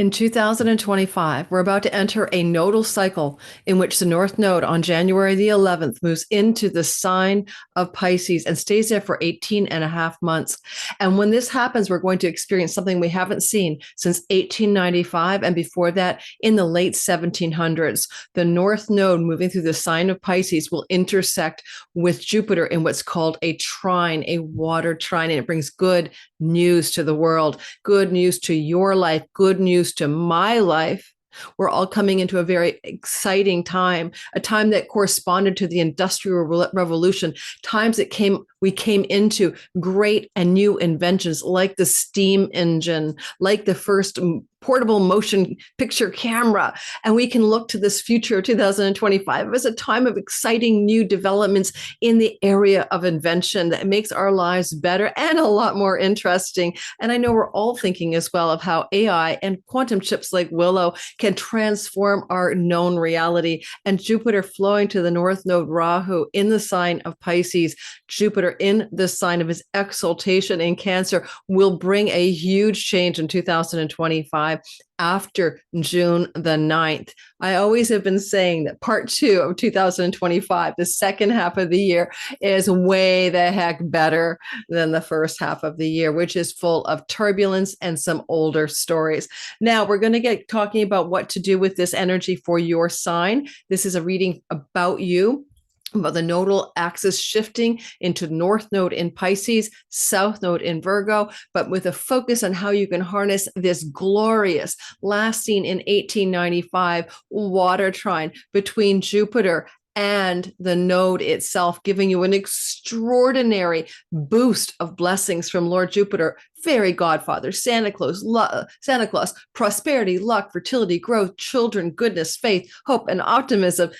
In 2025, we're about to enter a nodal cycle in which the North Node on January the 11th moves into the sign of Pisces and stays there for 18 and a half months. And when this happens, we're going to experience something we haven't seen since 1895 and before that in the late 1700s. The North Node moving through the sign of Pisces will intersect with Jupiter in what's called a trine, a water trine, and it brings good news to the world, good news to your life, good news to my life. We're all coming into a very exciting time, a time that corresponded to the Industrial Revolution, times that we came into great and new inventions like the steam engine, like the first portable motion picture camera. And we can look to this future of 2025 as a time of exciting new developments in the area of invention that makes our lives better and a lot more interesting. And I know we're all thinking as well of how AI and quantum chips like Willow can transform our known reality. And Jupiter flowing to the North Node Rahu in the sign of Pisces, Jupiter in the sign of his exaltation in Cancer will bring a huge change in 2025 after June the 9th. I always have been saying that part 2 of 2025, the second half of the year, is way the heck better than the first half of the year, which is full of turbulence and some older stories. Now, we're going to get talking about what to do with this energy for your sign. This is a reading about you, about the nodal axis shifting into North Node in Pisces, South Node in Virgo, but with a focus on how you can harness this glorious, last seen in 1895, water trine between Jupiter and the node itself, giving you an extraordinary boost of blessings from Lord Jupiter, fairy godfather, Santa Claus, prosperity, luck, fertility, growth, children, goodness, faith, hope, and optimism,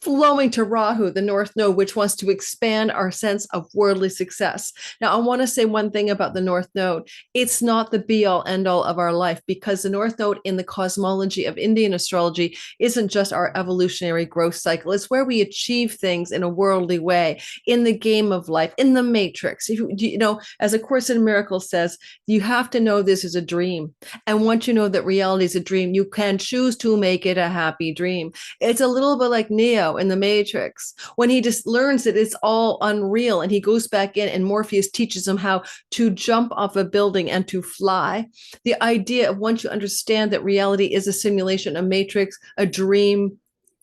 flowing to Rahu, the North Node, which wants to expand our sense of worldly success. Now, I want to say one thing about the North Node. It's not the be-all, end-all of our life, because the North Node in the cosmology of Indian astrology isn't just our evolutionary growth cycle. It's where we achieve things in a worldly way, in the game of life, in the matrix. You know, as A Course in Miracles says, you have to know this is a dream. And once you know that reality is a dream, you can choose to make it a happy dream. It's a little bit like Neo in the Matrix, when he just learns that it's all unreal and he goes back in and Morpheus teaches him how to jump off a building and to fly. The idea of once you understand that reality is a simulation, a matrix, a dream,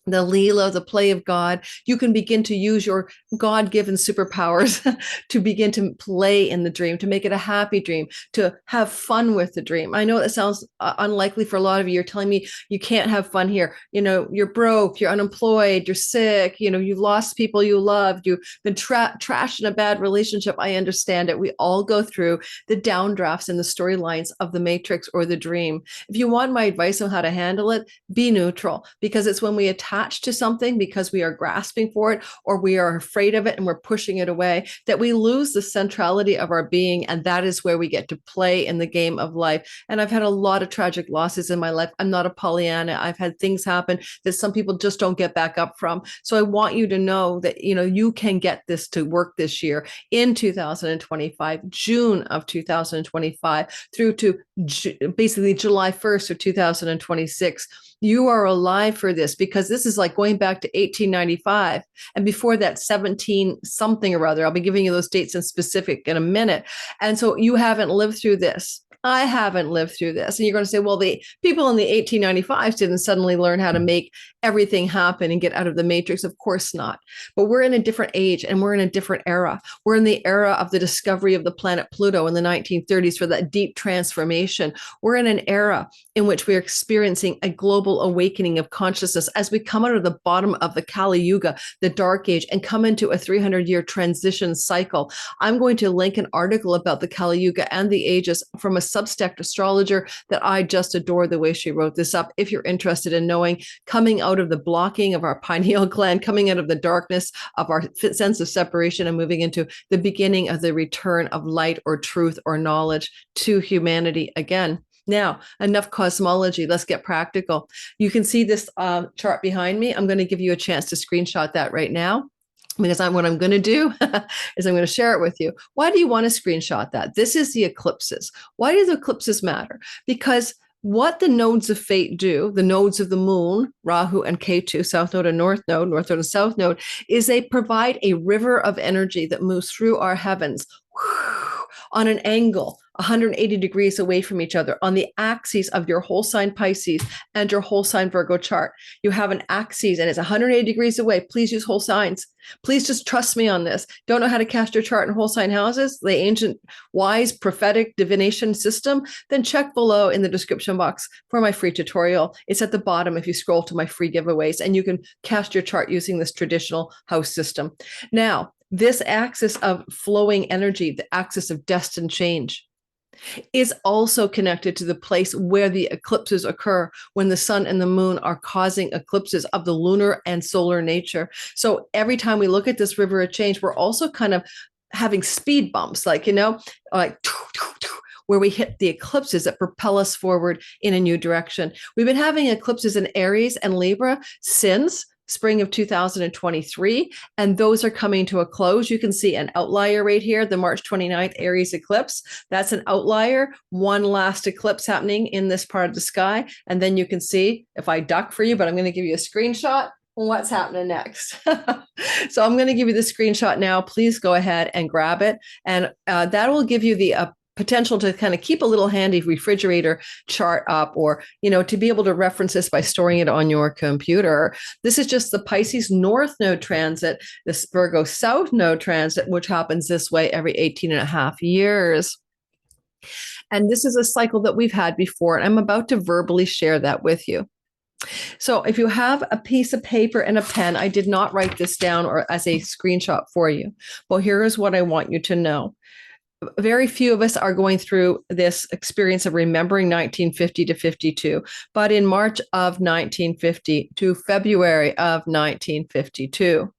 the Leela, the play of God, you can begin to use your God-given superpowers to begin to play in the dream, to make it a happy dream, to have fun with the dream. I know that sounds unlikely for a lot of you. You're telling me you can't have fun here. You know, you're broke, you're unemployed, you're sick, you know, you've lost people you loved, you've been trashed in a bad relationship. I understand it. We all go through the downdrafts and the storylines of the matrix or the dream. If you want my advice on how to handle it, be neutral, because it's when we attach to something because we are grasping for it or we are afraid of it and we're pushing it away that we lose the centrality of our being. And that is where we get to play in the game of life. And I've had a lot of tragic losses in my life. I'm not a Pollyanna. I've had things happen that some people just don't get back up from. So I want you to know that, you know, you can get this to work this year in 2025, June of 2025 through to basically July 1st of 2026. You are alive for this, because this is like going back to 1895. And before that, 17 something or other. I'll be giving you those dates in specific in a minute. And so you haven't lived through this. I haven't lived through this. And you're going to say, well, the people in the 1895s didn't suddenly learn how to make everything happen and get out of the matrix. Of course not. But we're in a different age and we're in a different era. We're in the era of the discovery of the planet Pluto in the 1930s for that deep transformation. We're in an era in which we're experiencing a global awakening of consciousness as we come out of the bottom of the Kali Yuga, the dark age, and come into a 300-year transition cycle. I'm going to link an article about the Kali Yuga and the ages from a Substack astrologer that I just adore the way she wrote this up. If you're interested in knowing, coming out of the blocking of our pineal gland, coming out of the darkness of our sense of separation and moving into the beginning of the return of light or truth or knowledge to humanity again. Now, enough cosmology. Let's get practical. You can see this chart behind me. I'm going to give you a chance to screenshot that right now, because what I'm going to do is I'm going to share it with you. Why do you want to screenshot that? This is the eclipses. Why do the eclipses matter? Because what the nodes of fate do, the nodes of the moon, Rahu and Ketu, south node and north node and south node, is they provide a river of energy that moves through our heavens on an angle 180 degrees away from each other on the axes of your whole sign Pisces and your whole sign Virgo chart. You have an axis and it's 180 degrees away. Please use whole signs. Please just trust me on this. Don't know how to cast your chart in whole sign houses, the ancient wise prophetic divination system? Then check below in the description box for my free tutorial. It's at the bottom if you scroll to my free giveaways, and you can cast your chart using this traditional house system. Now, this axis of flowing energy, the axis of destined change, is also connected to the place where the eclipses occur, when the sun and the moon are causing eclipses of the lunar and solar nature. So every time we look at this river of change, we're also kind of having speed bumps, like, where we hit the eclipses that propel us forward in a new direction. We've been having eclipses in Aries and Libra since spring of 2023, and those are coming to a close. You can see an outlier right here, the March 29th Aries eclipse. That's an outlier, one last eclipse happening in this part of the sky. And then you can see, if I duck for you, but I'm going to give you a screenshot, what's happening next. So I'm going to give you the screenshot now. Please go ahead and grab it. And that will give you the potential to kind of keep a little handy refrigerator chart up, or, to be able to reference this by storing it on your computer. This is just the Pisces North Node transit, this Virgo South Node transit, which happens this way every 18 and a half years. And this is a cycle that we've had before, and I'm about to verbally share that with you. So if you have a piece of paper and a pen, I did not write this down or as a screenshot for you. Well, here is what I want you to know. Very few of us are going through this experience of remembering 1950 to 52. But in March of 1950 to February of 1952,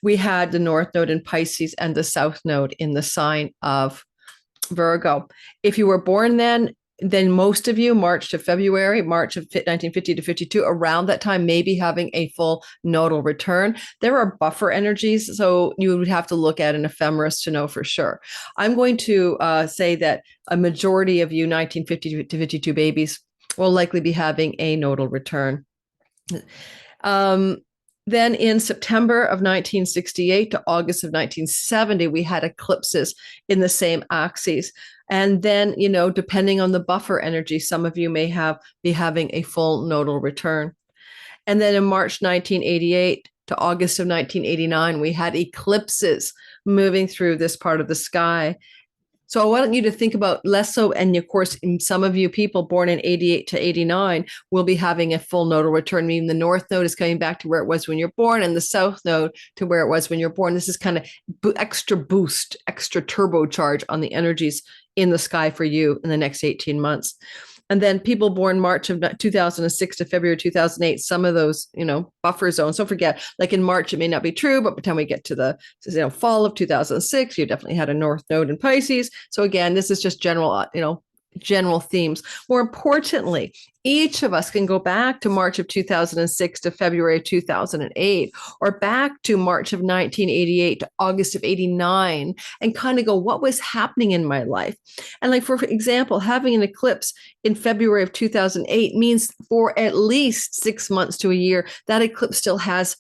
we had the North Node in Pisces and the South Node in the sign of Virgo. If you were born then most of you, March of 1950 to 52, around that time, may be having a full nodal return. There are buffer energies, so you would have to look at an ephemeris to know for sure. I'm going to say that a majority of you 1950 to 52 babies will likely be having a nodal return. Then in September of 1968 to August of 1970, we had eclipses in the same axes. And then, depending on the buffer energy, some of you may be having a full nodal return. And then in March 1988 to August of 1989, we had eclipses moving through this part of the sky. So I want you to think about less so, and of course, some of you people born in 88 to 89 will be having a full nodal return, meaning the North Node is coming back to where it was when you're born, and the South Node to where it was when you're born. This is kind of extra boost, extra turbocharge on the energies in the sky for you in the next 18 months. And then people born March of 2006 to February 2008, some of those, buffer zones. Don't forget, like in March, it may not be true, but by the time we get to the fall of 2006, you definitely had a North Node in Pisces. So again, this is just general, general themes. More importantly, each of us can go back to March of 2006 to February of 2008, or back to March of 1988 to August of 89, and kind of go, what was happening in my life? And like, for example, having an eclipse in February of 2008 means for at least 6 months to a year, that eclipse still has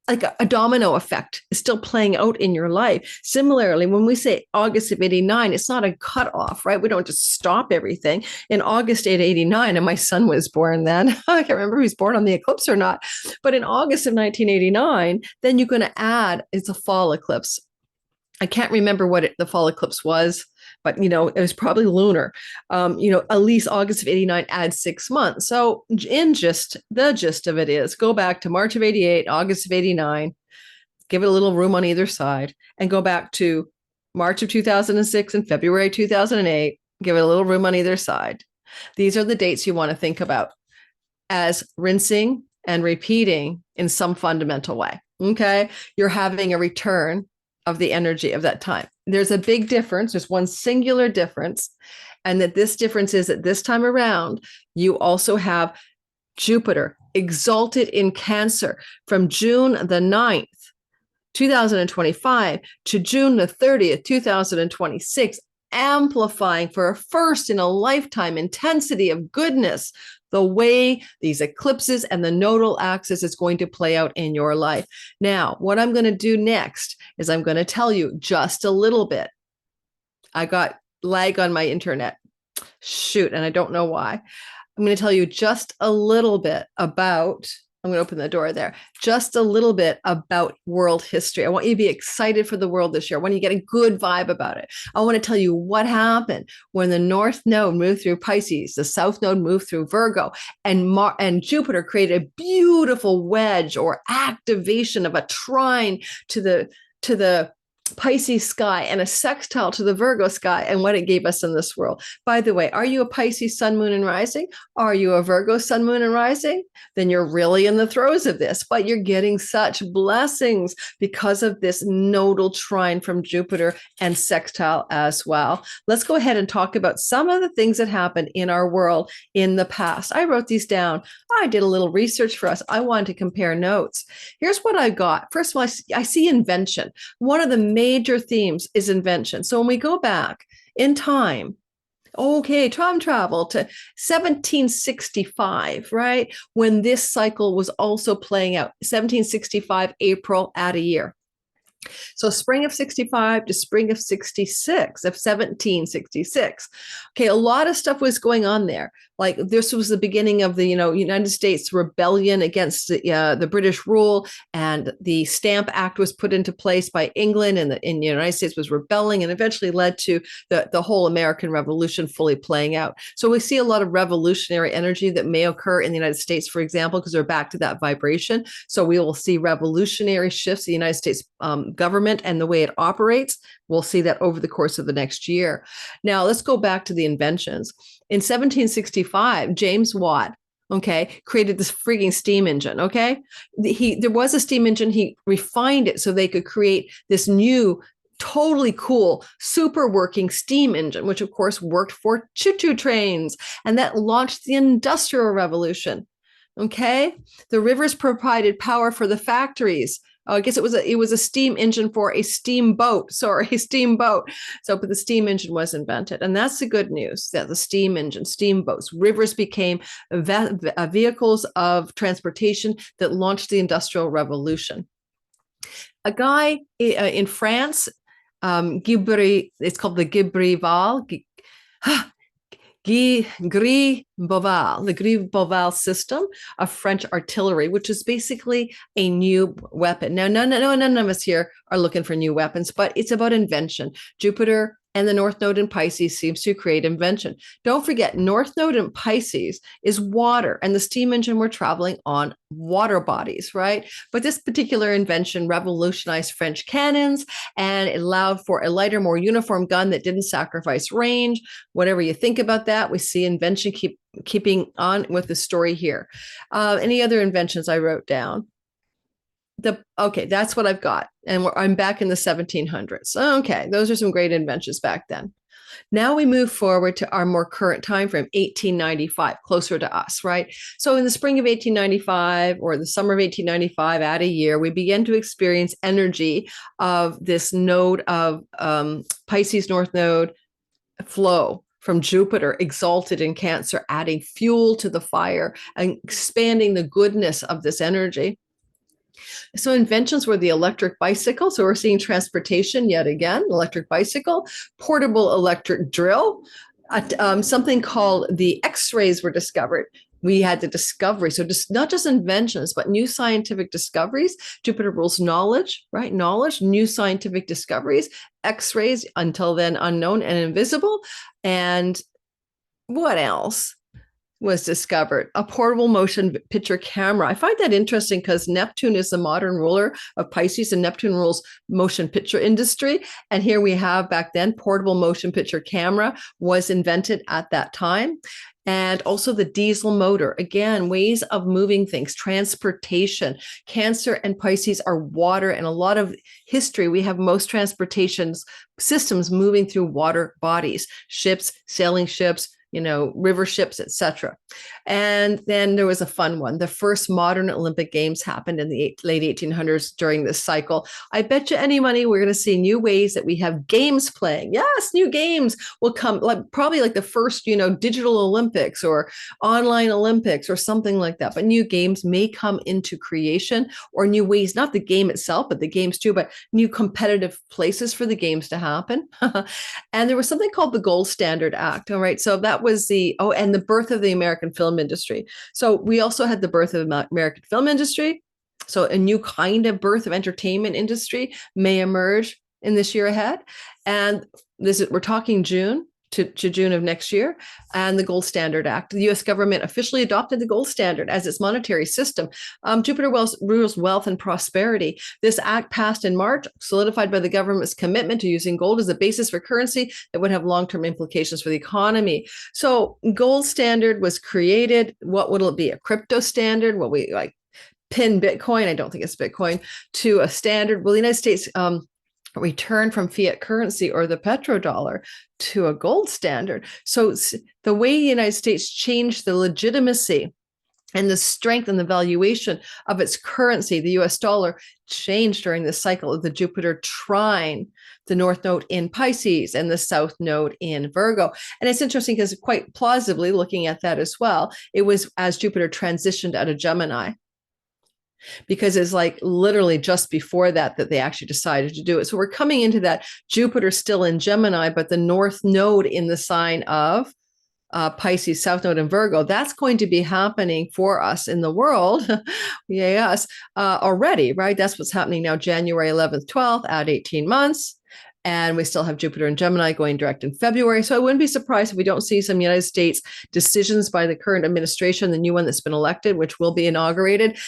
like a domino effect is still playing out in your life. Similarly, when we say August of 89, it's not a cutoff, right? We don't just stop everything. In August of 89, and my son was born then, I can't remember if he was born on the eclipse or not, but in August of 1989, then you're going to add, it's a fall eclipse. I can't remember what the fall eclipse was, but, it was probably lunar. At least August of 89 adds 6 months. So the gist of it is go back to March of 88, August of 89, give it a little room on either side, and go back to March of 2006 and February 2008, give it a little room on either side. These are the dates you want to think about as rinsing and repeating in some fundamental way. Okay. You're having a return of the energy of that time. There's a big difference. There's one singular difference. And that this difference is that this time around, you also have Jupiter exalted in Cancer from June the 9th, 2025 to June the 30th, 2026. amplifying for a first in a lifetime intensity of goodness, the way these eclipses and the nodal axis is going to play out in your life. Now, what I'm going to do next is I'm going to tell you just a little bit. I got lag on my internet. Shoot, and I don't know why. I'm going to tell you just a little bit about, I'm going to open the door there, just a little bit about world history. I want you to be excited for the world this year. I want you to get a good vibe about it. I want to tell you what happened when the North Node moved through Pisces, the South Node moved through Virgo, and Jupiter created a beautiful wedge or activation of a trine to the Pisces sky and a sextile to the Virgo sky, and what it gave us in this world. By the way, are you a Pisces sun, moon, and rising? Are you a Virgo sun, moon, and rising? Then you're really in the throes of this, but you're getting such blessings because of this nodal trine from Jupiter and sextile as well. Let's go ahead and talk about some of the things that happened in our world in the past. I wrote these down. I did a little research for us. I wanted to compare notes. Here's what I got. First of all, I see invention. One of the major themes is invention. So when we go back in time, okay, time travel to 1765, right? When this cycle was also playing out, 1765, April, add a year. So spring of 65 to spring of 66, of 1766. Okay, a lot of stuff was going on there. Like this was the beginning of the, United States rebellion against the British rule, and the Stamp Act was put into place by England, and the United States was rebelling, and eventually led to the whole American Revolution fully playing out. So we see a lot of revolutionary energy that may occur in the United States, for example, because they're back to that vibration. So we will see revolutionary shifts in the United States government and the way it operates. We'll see that over the course of the next year. Now, let's go back to the inventions. In 1765, James Watt, created this freaking steam engine, There was a steam engine. He refined it so they could create this new, totally cool, super working steam engine, which of course worked for choo-choo trains. And that launched the Industrial Revolution, The rivers provided power for the factories. I guess it was a steam engine for a steamboat. A steamboat. But the steam engine was invented, and that's the good news. That the steam engine, steamboats, rivers became vehicles of transportation that launched the Industrial Revolution. A guy in France, it's called the Gris-Boval system of French artillery, which is basically a new weapon. Now, none of us here are looking for new weapons, but it's about invention. Jupiter and the North Node in Pisces seems to create invention. Don't forget, North Node in Pisces is water, and the steam engine we're traveling on water bodies, right? But this particular invention revolutionized French cannons, and it allowed for a lighter, more uniform gun that didn't sacrifice range. Whatever you think about that, we see invention keeping on with the story here. Any other inventions I wrote down? That's what I've got. And I'm back in the 1700s. Okay, those are some great inventions back then. Now we move forward to our more current time frame, 1895, closer to us, right? So in the spring of 1895 or the summer of 1895, add a year, we begin to experience energy of this node of Pisces North Node flow from Jupiter, exalted in Cancer, adding fuel to the fire and expanding the goodness of this energy. So inventions were the electric bicycle. So we're seeing transportation yet again, electric bicycle, portable electric drill, something called the X-rays were discovered. We had the discovery. So not just inventions, but new scientific discoveries. Jupiter rules knowledge, right? Knowledge, new scientific discoveries, X-rays, until then unknown and invisible. And what else was discovered? A portable motion picture camera. I find that interesting because Neptune is the modern ruler of Pisces, and Neptune rules motion picture industry. And here we have back then, portable motion picture camera was invented at that time. And also the diesel motor, again, ways of moving things, transportation. Cancer and Pisces are water, and a lot of history, we have most transportation systems moving through water bodies, ships, sailing ships, river ships, etc. And then there was a fun one. The first modern Olympic Games happened in the late 1800s during this cycle. I bet you any money we're going to see new ways that we have games playing. Yes, new games will come, probably like the first, digital Olympics or online Olympics or something like that. But new games may come into creation, or new ways, not the game itself, but the games too, but new competitive places for the games to happen. And there was something called the Gold Standard Act. All right. So that was and the birth of the American film industry. So we also had the birth of the American film industry. So a new kind of birth of entertainment industry may emerge in this year ahead. And we're talking June to June of next year, and the Gold Standard Act. The U.S. government officially adopted the gold standard as its monetary system. Jupiter rules wealth and prosperity. This act passed in March, solidified by the government's commitment to using gold as a basis for currency that would have long-term implications for the economy. So gold standard was created. What will it be? A crypto standard? Will we pin Bitcoin? I don't think it's Bitcoin to a standard. Will the United States return from fiat currency or the petrodollar to a gold standard? So the way the United States changed the legitimacy and the strength and the valuation of its currency, the US dollar, changed during the cycle of the Jupiter trine, the North Node in Pisces and the South Node in Virgo. And it's interesting because quite plausibly, looking at that as well, it was as Jupiter transitioned out of Gemini, because it's literally just before that they actually decided to do it. So we're coming into that Jupiter still in Gemini, but the North Node in the sign of Pisces, South Node, and Virgo. That's going to be happening for us in the world, yes, already, right? That's what's happening now, January 11th, 12th, at 18 months. And we still have Jupiter and Gemini going direct in February. So I wouldn't be surprised if we don't see some United States decisions by the current administration, the new one that's been elected, which will be inaugurated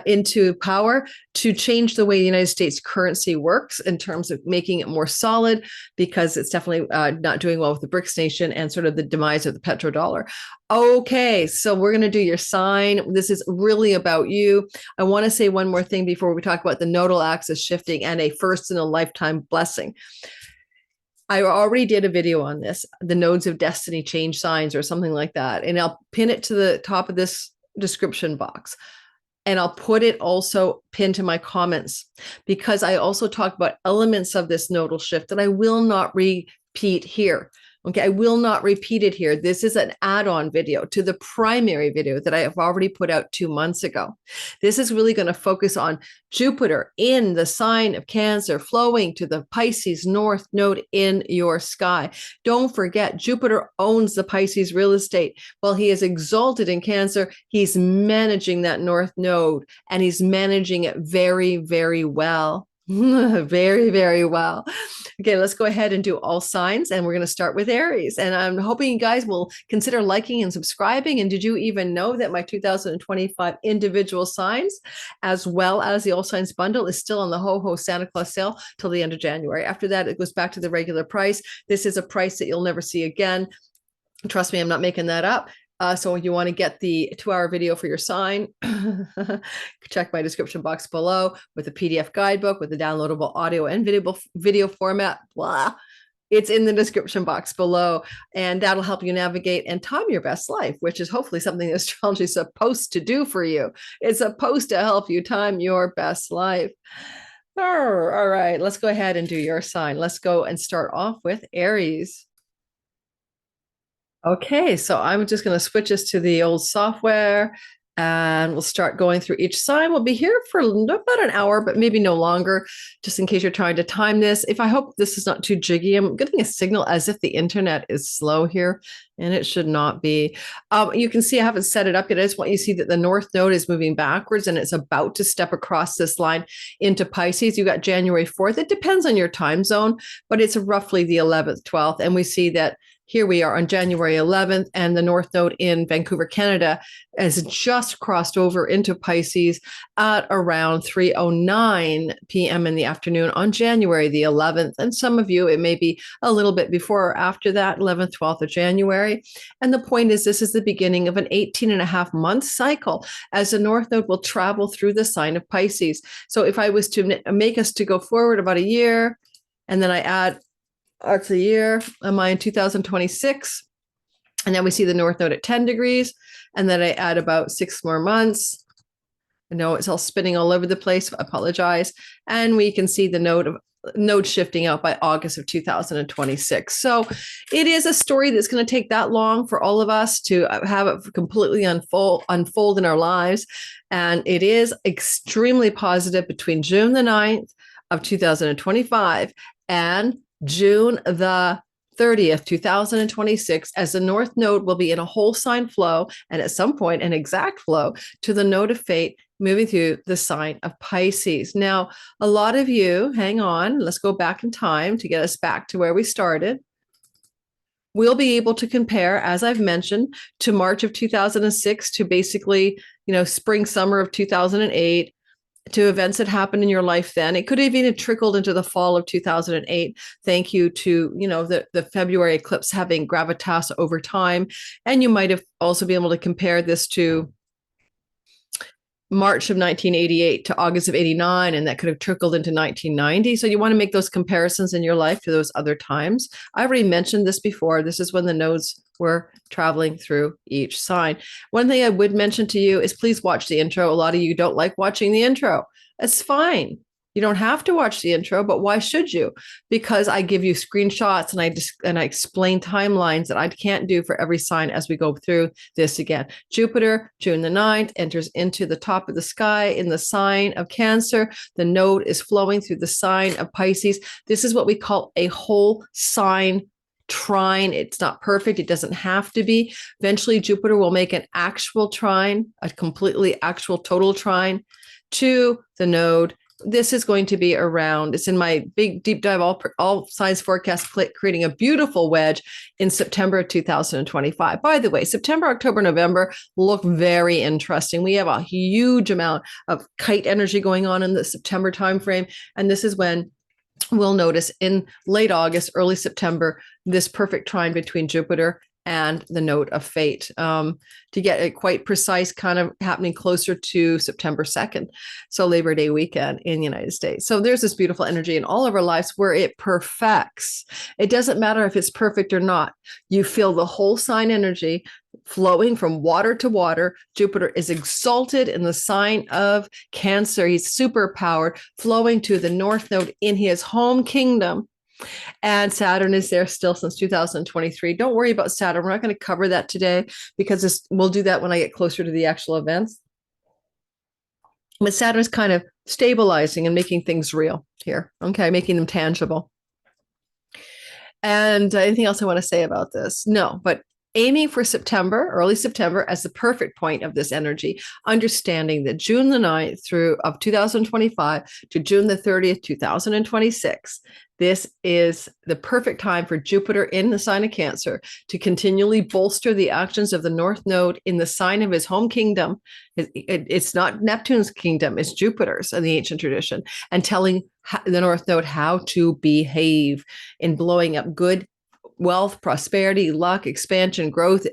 into power, to change the way the United States currency works in terms of making it more solid, because it's definitely not doing well with the BRICS nation and sort of the demise of the petrodollar. Okay, so we're going to do your sign. This is really about you. I want to say one more thing before we talk about the nodal axis shifting and a first in a lifetime blessing. I already did a video on this, the nodes of destiny change signs or something like that. And I'll pin it to the top of this description box. And I'll put it also pinned to my comments, because I also talk about elements of this nodal shift that I will not repeat here. Okay, I will not repeat it here. This is an add-on video to the primary video that I have already put out 2 months ago. This is really going to focus on Jupiter in the sign of Cancer, flowing to the Pisces North Node in your sky. Don't forget, Jupiter owns the Pisces real estate. While he is exalted in Cancer, he's managing that North Node, and he's managing it very, very well. Very, very well. Okay, let's go ahead and do all signs, and we're going to start with Aries. And I'm hoping you guys will consider liking and subscribing. And did you even know that my 2025 individual signs, as well as the all signs bundle, is still on the Ho Santa Claus sale till the end of January? After that, it goes back to the regular price. This is a price that you'll never see again. Trust me, I'm not making that up. So you want to get the 2-hour video for your sign, check my description box below with the PDF guidebook with the downloadable audio and video format. Blah. It's in the description box below, and that'll help you navigate and time your best life, which is hopefully something that astrology is supposed to do for you. It's supposed to help you time your best life. All right, let's go ahead and do your sign. Let's go and start off with Aries. Okay, so I'm just going to switch us to the old software, and we'll start going through each sign. We'll be here for about an hour, but maybe no longer, just in case you're trying to time this. If I hope this is not too jiggy, I'm getting a signal as if the internet is slow here, and it should not be. You can see I haven't set it up yet. I just want you to see that the North Node is moving backwards, and it's about to step across this line into Pisces. You got January 4th. It depends on your time zone, but it's roughly the 11th, 12th, and we see that here we are on January 11th, and the North Node in Vancouver, Canada, has just crossed over into Pisces at around 3:09 p.m. in the afternoon on January the 11th. And some of you, it may be a little bit before or after that, 11th, 12th of January. And the point is, this is the beginning of an 18.5-month cycle as the North Node will travel through the sign of Pisces. So if I was to make us to go forward about a year, and then I add, it's a year, am I in 2026? And then we see the North Node at 10 degrees. And then I add about 6 more months. I know it's all spinning all over the place. I apologize. And we can see the node shifting out by August of 2026. So it is a story that's going to take that long for all of us to have it completely unfold in our lives. And it is extremely positive between June the 9th of 2025 and June the 30th, 2026, as the North Node will be in a whole sign flow and at some point an exact flow to the node of fate moving through the sign of Pisces. Now, a lot of you, hang on, let's go back in time to get us back to where we started. We'll be able to compare, as I've mentioned, to March of 2006 to basically, spring, summer of 2008, to events that happened in your life then. It could have even trickled into the fall of 2008. Thank you to, the February eclipse having gravitas over time. And you might have also been able to compare this to March of 1988 to August of 89, and that could have trickled into 1990. So you want to make those comparisons in your life to those other times. I already mentioned this before. This is when the nodes were traveling through each sign. One thing I would mention to you is please watch the intro. A lot of you don't like watching the intro. It's fine. You don't have to watch the intro, but why should you? Because I give you screenshots and I explain timelines that I can't do for every sign as we go through this again. Jupiter, June the 9th, enters into the top of the sky in the sign of Cancer. The node is flowing through the sign of Pisces. This is what we call a whole sign trine. It's not perfect. It doesn't have to be. Eventually, Jupiter will make an actual trine, a completely actual total trine to the node. This is going to be around, it's in my big deep dive, all signs forecast, creating a beautiful wedge in September of 2025. By the way, September, October, November look very interesting. We have a huge amount of kite energy going on in the September timeframe. And this is when we'll notice in late August, early September, this perfect trine between Jupiter and the node of fate, to get it quite precise, kind of happening closer to September 2nd. So Labor Day weekend in the United States. So there's this beautiful energy in all of our lives where it perfects. It doesn't matter if it's perfect or not. You feel the whole sign energy flowing from water to water. Jupiter is exalted in the sign of Cancer. He's super powered, flowing to the North Node in his home kingdom. And Saturn is there still since 2023. Don't worry about Saturn. We're not going to cover that today because we'll do that when I get closer to the actual events. But Saturn is kind of stabilizing and making things real here. Okay, making them tangible. And anything else I want to say about this? No, but aiming for September, early September, as the perfect point of this energy, understanding that June the 9th of 2025 to June the 30th, 2026, this is the perfect time for Jupiter in the sign of Cancer to continually bolster the actions of the North Node in the sign of his home kingdom. It's not Neptune's kingdom, it's Jupiter's in the ancient tradition, and telling the North Node how to behave in blowing up good wealth, prosperity, luck, expansion, growth,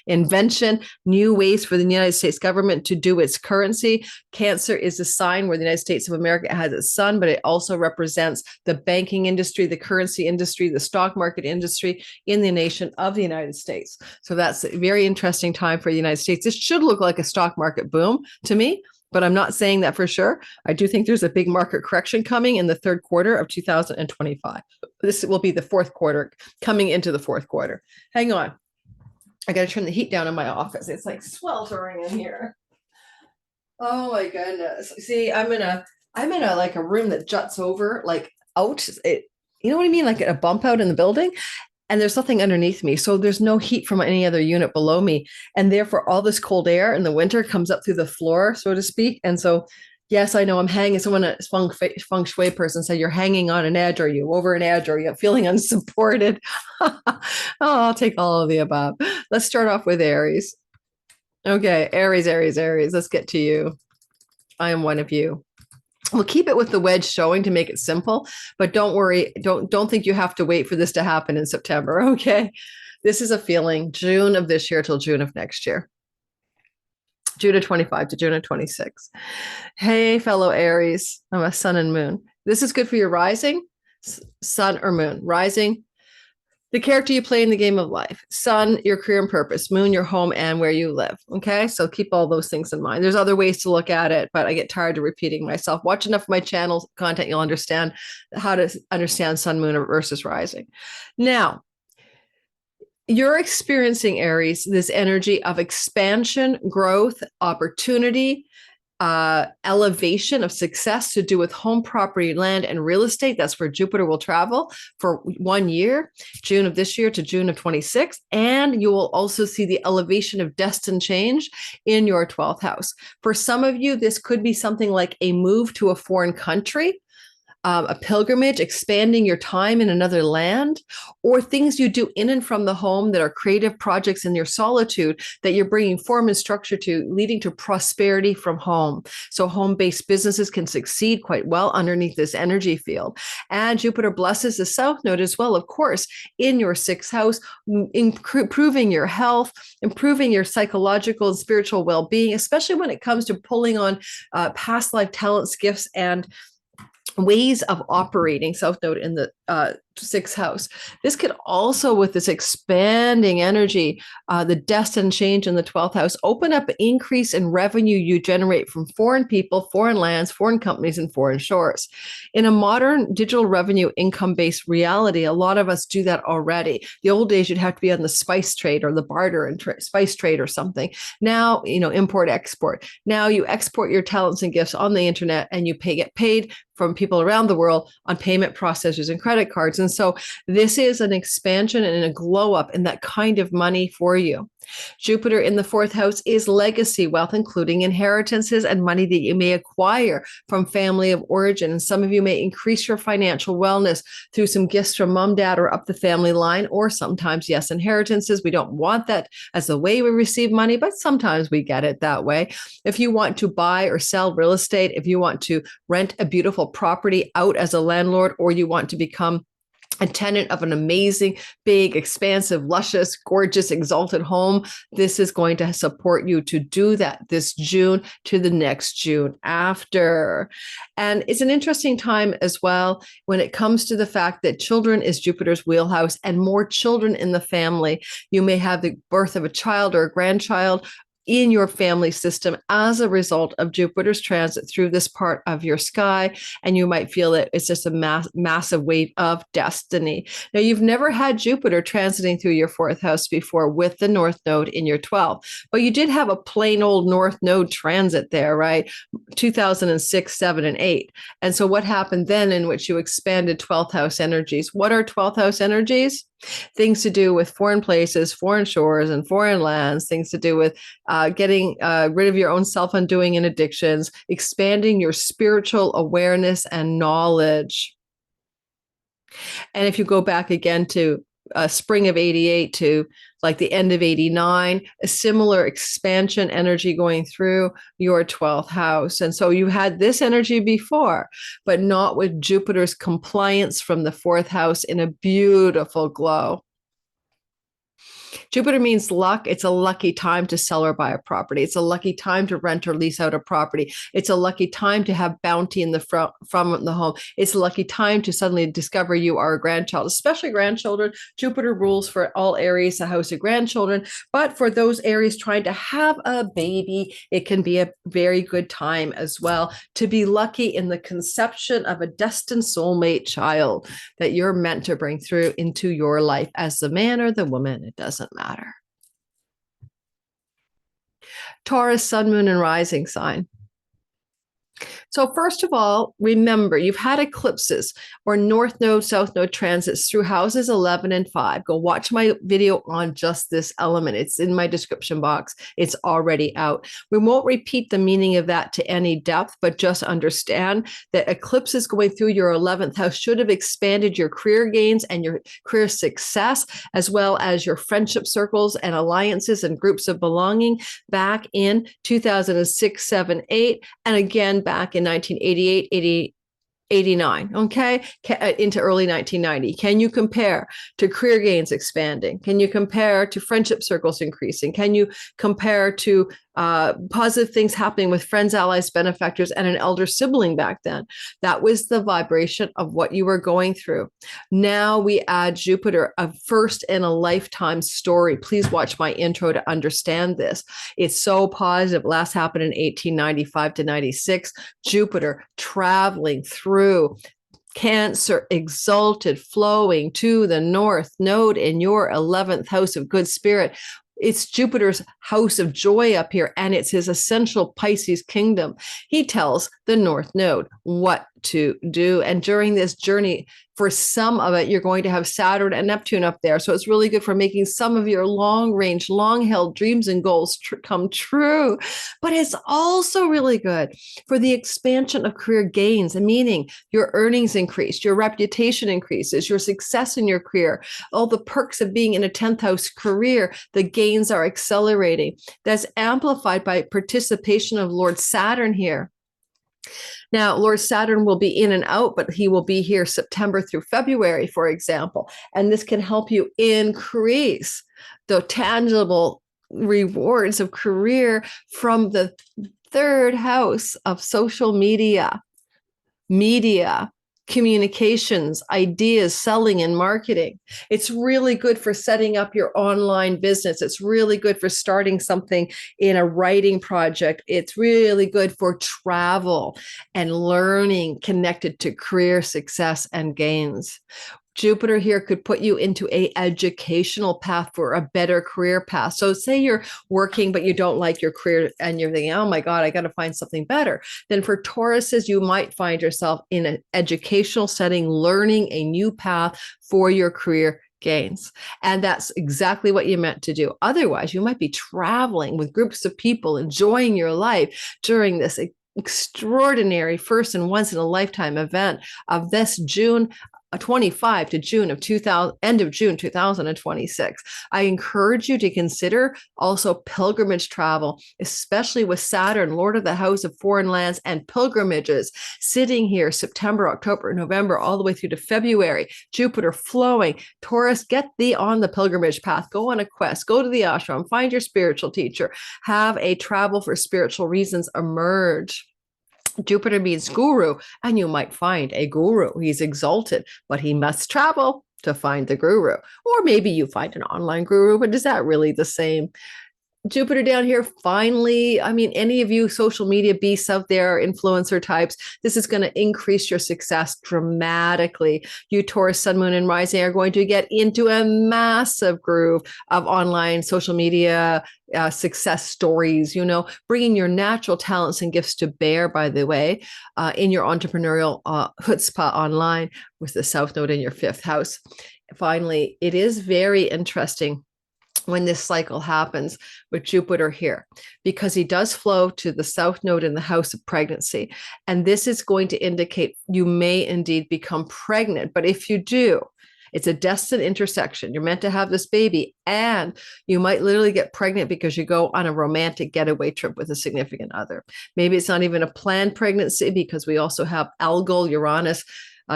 invention, new ways for the United States government to do its currency. Cancer is a sign where the United States of America has its sun, but it also represents the banking industry, the currency industry, the stock market industry in the nation of the United States. So that's a very interesting time for the United States. This should look like a stock market boom to me, but I'm not saying that for sure. I do think there's a big market correction coming in the third quarter of 2025. This will be the fourth quarter, coming into the fourth quarter. Hang on. I got to turn the heat down in my office. It's like sweltering in here. Oh my goodness. See, I'm in a like a room that juts over, like out. You know what I mean? Like a bump out in the building. And there's nothing underneath me. So there's no heat from any other unit below me. And therefore, all this cold air in the winter comes up through the floor, so to speak. And so, yes, I know I'm hanging. Someone, a feng shui person said, you're hanging on an edge. Are you over an edge? Or are you feeling unsupported? Oh, I'll take all of the above. Let's start off with Aries. Okay, Aries, Aries, Aries. Let's get to you. I am one of you. We'll keep it with the wedge showing to make it simple, but don't worry. Don't think you have to wait for this to happen in September. Okay. This is a feeling June of this year till June of next year. June of 25 to June of 26. Hey, fellow Aries, I'm a sun and moon. This is good for your rising, sun or moon. Rising, The character you play in the game of life. Sun, your career and purpose. Moon, your home and where you live. Okay. So keep all those things in mind. There's other ways to look at it, but I get tired of repeating myself. Watch enough of my channel content. You'll understand how to understand sun, moon versus rising. Now, you're experiencing, Aries, this energy of expansion, growth, opportunity, elevation of success to do with home, property, land, and real estate. That's where Jupiter will travel for 1 year, June of this year to June of 26. And you will also see the elevation of destined change in your 12th house. For some of you, this could be something like a move to a foreign country, a pilgrimage, expanding your time in another land, or things you do in and from the home that are creative projects in your solitude that you're bringing form and structure to, leading to prosperity from home. So home-based businesses can succeed quite well underneath this energy field. And Jupiter blesses the South Node as well, of course, in your 6th house, improving your health, improving your psychological and spiritual well-being, especially when it comes to pulling on past life talents, gifts, and ways of operating. South Node in the 6th house. This could also, with this expanding energy, the destined change in the 12th house, open up an increase in revenue you generate from foreign people, foreign lands, foreign companies, and foreign shores. In a modern digital revenue income-based reality, a lot of us do that already. The old days, you'd have to be on the spice trade or the barter and spice trade or something. Now, import, export. Now you export your talents and gifts on the internet and you get paid from people around the world on payment processors and credit cards. And so this is an expansion and a glow up in that kind of money for you. Jupiter in the 4th house is legacy wealth, including inheritances and money that you may acquire from family of origin. And some of you may increase your financial wellness through some gifts from mom, dad, or up the family line, or sometimes, yes, inheritances. We don't want that as the way we receive money, but sometimes we get it that way. If you want to buy or sell real estate, if you want to rent a beautiful property out as a landlord, or you want to become a tenant of an amazing, big, expansive, luscious, gorgeous, exalted home, this is going to support you to do that this June to the next June after. And it's an interesting time as well when it comes to the fact that children is Jupiter's wheelhouse, and more children in the family. You may have the birth of a child or a grandchild in your family system as a result of Jupiter's transit through this part of your sky. And you might feel that it's just a massive wave of destiny. Now, you've never had Jupiter transiting through your 4th house before with the North Node in your 12th, but you did have a plain old North Node transit there, right? 2006, 7, and 8. And so what happened then in which you expanded 12th house energies? What are 12th house energies? Things to do with foreign places, foreign shores, and foreign lands, things to do with getting rid of your own self-undoing and addictions, expanding your spiritual awareness and knowledge. And if you go back again to spring of 88 to like the end of 89, a similar expansion energy going through your 12th house. And so you had this energy before, but not with Jupiter's compliance from the 4th house in a beautiful glow. Jupiter means luck. It's a lucky time to sell or buy a property. It's a lucky time to rent or lease out a property. It's a lucky time to have bounty in the from the home. It's a lucky time to suddenly discover you are a grandchild, especially grandchildren. Jupiter rules for all Aries, a house of grandchildren. But for those Aries trying to have a baby, it can be a very good time as well to be lucky in the conception of a destined soulmate child that you're meant to bring through into your life as the man or the woman. It doesn't matter. Taurus, sun, moon, and rising sign. So first of all, remember, you've had eclipses or North Node, South Node transits through houses 11 and 5. Go watch my video on just this element. It's in my description box. It's already out. We won't repeat the meaning of that to any depth, but just understand that eclipses going through your 11th house should have expanded your career gains and your career success, as well as your friendship circles and alliances and groups of belonging back in 2006, 7, 8, and again back in 1988, 89, okay, into early 1990. Can you compare to career gains expanding? Can you compare to friendship circles increasing? Can you compare to positive things happening with friends, allies, benefactors, and an elder sibling back then? That was the vibration of what you were going through. Now we add Jupiter, a first in a lifetime story. Please watch my intro to understand this. It's so positive. Last happened in 1895 to 96. Jupiter traveling through Cancer, exalted, flowing to the north node in your 11th house of good spirit. It's Jupiter's house of joy up here, and it's his essential Pisces kingdom. He tells the north node what to do. And during this journey, for some of it, you're going to have Saturn and Neptune up there. So it's really good for making some of your long range, long held dreams and goals come true. But it's also really good for the expansion of career gains, meaning your earnings increase, your reputation increases, your success in your career, all the perks of being in a 10th house career, the gains are accelerating. That's amplified by participation of Lord Saturn here. Now, Lord Saturn will be in and out, but he will be here September through February, for example. And this can help you increase the tangible rewards of career from the third house of social media, communications, ideas, selling, and marketing. It's really good for setting up your online business. It's really good for starting something in a writing project. It's really good for travel and learning connected to career success and gains. Jupiter here could put you into a educational path for a better career path. So say you're working, but you don't like your career and you're thinking, oh my God, I got to find something better. Then for Tauruses, you might find yourself in an educational setting, learning a new path for your career gains. And that's exactly what you meant to do. Otherwise, you might be traveling with groups of people, enjoying your life during this extraordinary first and once in a lifetime event of this June 25 to June of 2000, end of June 2026. I encourage you to consider also pilgrimage travel, especially with Saturn, Lord of the House of Foreign Lands and pilgrimages, sitting here September, October, November, all the way through to February. Jupiter flowing. Taurus, get thee on the pilgrimage path. Go on a quest. Go to the ashram. Find your spiritual teacher. Have a travel for spiritual reasons emerge. Jupiter means guru, and you might find a guru. He's exalted, but he must travel to find the guru. Or maybe you find an online guru, but is that really the same? Jupiter down here, finally, I mean, any of you social media beasts out there, influencer types, this is going to increase your success dramatically. You Taurus, Sun, Moon, and Rising are going to get into a massive groove of online social media success stories, bringing your natural talents and gifts to bear, by the way, in your entrepreneurial chutzpah online with the South Node in your 5th house. Finally, it is very interesting when this cycle happens with Jupiter here, because he does flow to the South Node in the house of pregnancy. And this is going to indicate you may indeed become pregnant. But if you do, it's a destined intersection. You're meant to have this baby, and you might literally get pregnant because you go on a romantic getaway trip with a significant other. Maybe it's not even a planned pregnancy, because we also have algal Uranus,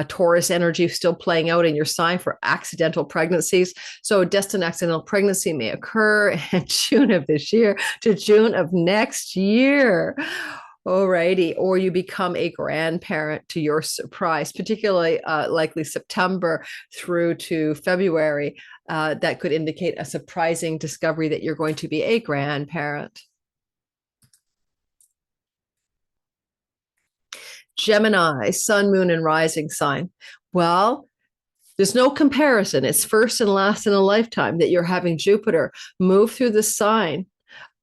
Taurus energy still playing out in your sign for accidental pregnancies. So a destined accidental pregnancy may occur in June of this year to June of next year. Alrighty, or you become a grandparent to your surprise, particularly likely September through to February. That could indicate a surprising discovery that you're going to be a grandparent. Gemini, Sun, Moon, and Rising sign. Well, there's no comparison. It's first and last in a lifetime that you're having Jupiter move through the sign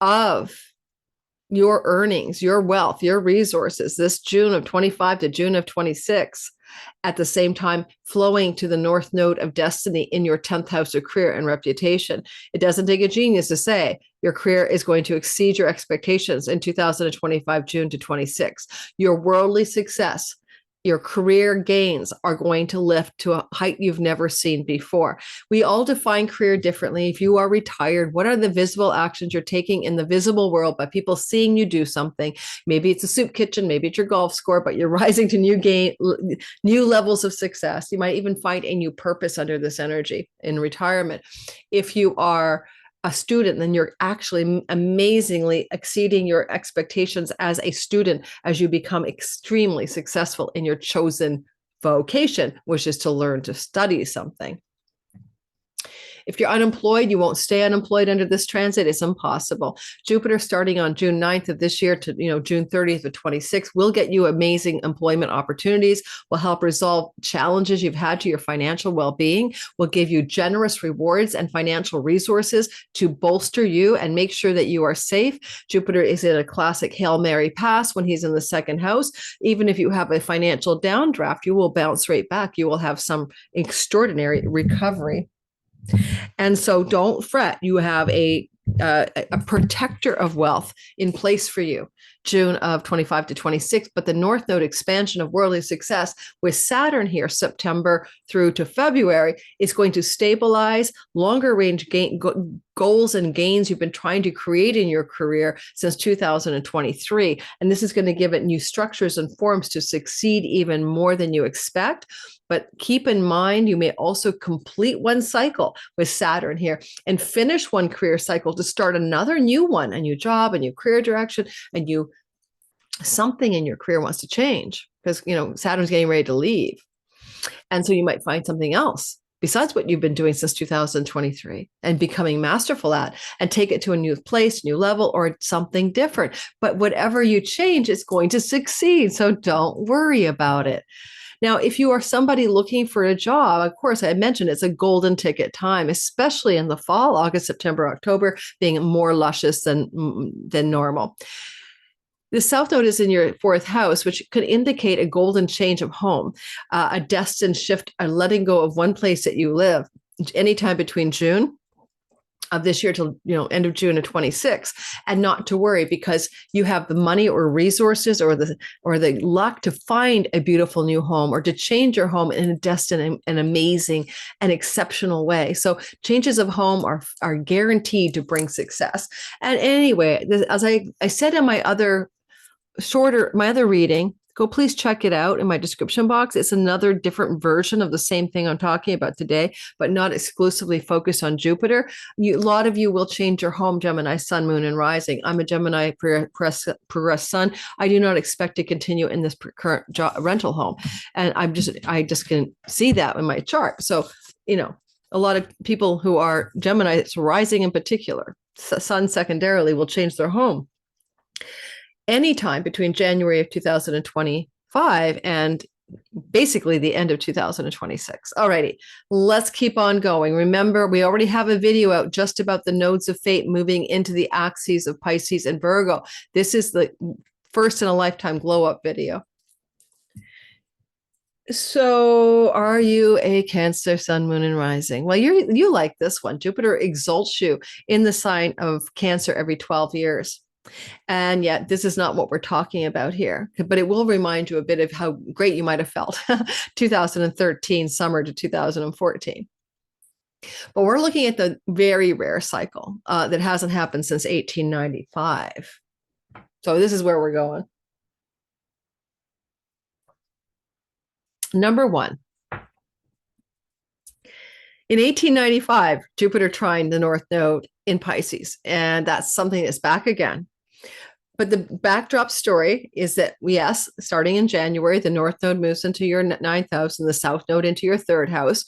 of your earnings, your wealth, your resources this June of 25 to June of 26. At the same time, flowing to the North Node of destiny in your 10th house of career and reputation. It doesn't take a genius to say your career is going to exceed your expectations in 2025, June to 26. Your worldly success your career gains are going to lift to a height you've never seen before. We all define career differently. If you are retired, what are the visible actions you're taking in the visible world by people seeing you do something? Maybe it's a soup kitchen, maybe it's your golf score, but you're rising to new levels of success. You might even find a new purpose under this energy in retirement. If you are a student, then you're actually amazingly exceeding your expectations as a student as you become extremely successful in your chosen vocation, which is to learn to study something. If you're unemployed, you won't stay unemployed under this transit. It's impossible. Jupiter starting on June 9th of this year to June 30th of 26 will get you amazing employment opportunities, will help resolve challenges you've had to your financial well-being, will give you generous rewards and financial resources to bolster you and make sure that you are safe. Jupiter is in a classic Hail Mary pass when he's in the second house. Even if you have a financial downdraft, you will bounce right back. You will have some extraordinary recovery. And so don't fret. You have a protector of wealth in place for you, June of 25 to 26. But the North Node expansion of worldly success with Saturn here, September through to February, is going to stabilize longer range goals and gains you've been trying to create in your career since 2023. And this is going to give it new structures and forms to succeed even more than you expect. But keep in mind, you may also complete one cycle with Saturn here and finish one career cycle to start another new one, a new job, a new career direction, and something in your career wants to change because, Saturn's getting ready to leave. And so you might find something else besides what you've been doing since 2023 and becoming masterful at, and take it to a new place, new level, or something different. But whatever you change, it's going to succeed. So don't worry about it. Now, if you are somebody looking for a job, of course, I mentioned it's a golden ticket time, especially in the fall, August, September, October, being more luscious than normal. The South Node is in your fourth house, which could indicate a golden change of home, a destined shift, a letting go of one place that you live anytime between June of this year till end of June of 26, and not to worry because you have the money or resources or the luck to find a beautiful new home or to change your home in a destined and amazing and exceptional way. So changes of home are guaranteed to bring success. And anyway, as I said in my other reading, go please check it out in my description box. It's another different version of the same thing I'm talking about today, but not exclusively focused on Jupiter. A lot of you will change your home, Gemini, Sun, Moon, and Rising. I'm a Gemini progress Sun. I do not expect to continue in this current rental home. And I just can see that in my chart. So, a lot of people who are Gemini, it's Rising in particular, Sun secondarily, will change their home anytime between January of 2025 and basically the end of 2026. All righty, let's keep on going. Remember, we already have a video out just about the nodes of fate moving into the axes of Pisces and Virgo. This is the first in a lifetime glow up video. So are you a Cancer, Sun, Moon, and Rising? Well, you like this one. Jupiter exalts you in the sign of Cancer every 12 years. And yet this is not what we're talking about here, but it will remind you a bit of how great you might have felt 2013 summer to 2014. But we're looking at the very rare cycle that hasn't happened since 1895. So this is where we're going. Number one. In 1895, Jupiter trined the North Node in Pisces, and that's something that's back again. But the backdrop story is that, yes, starting in January, the North Node moves into your ninth house and the South Node into your third house,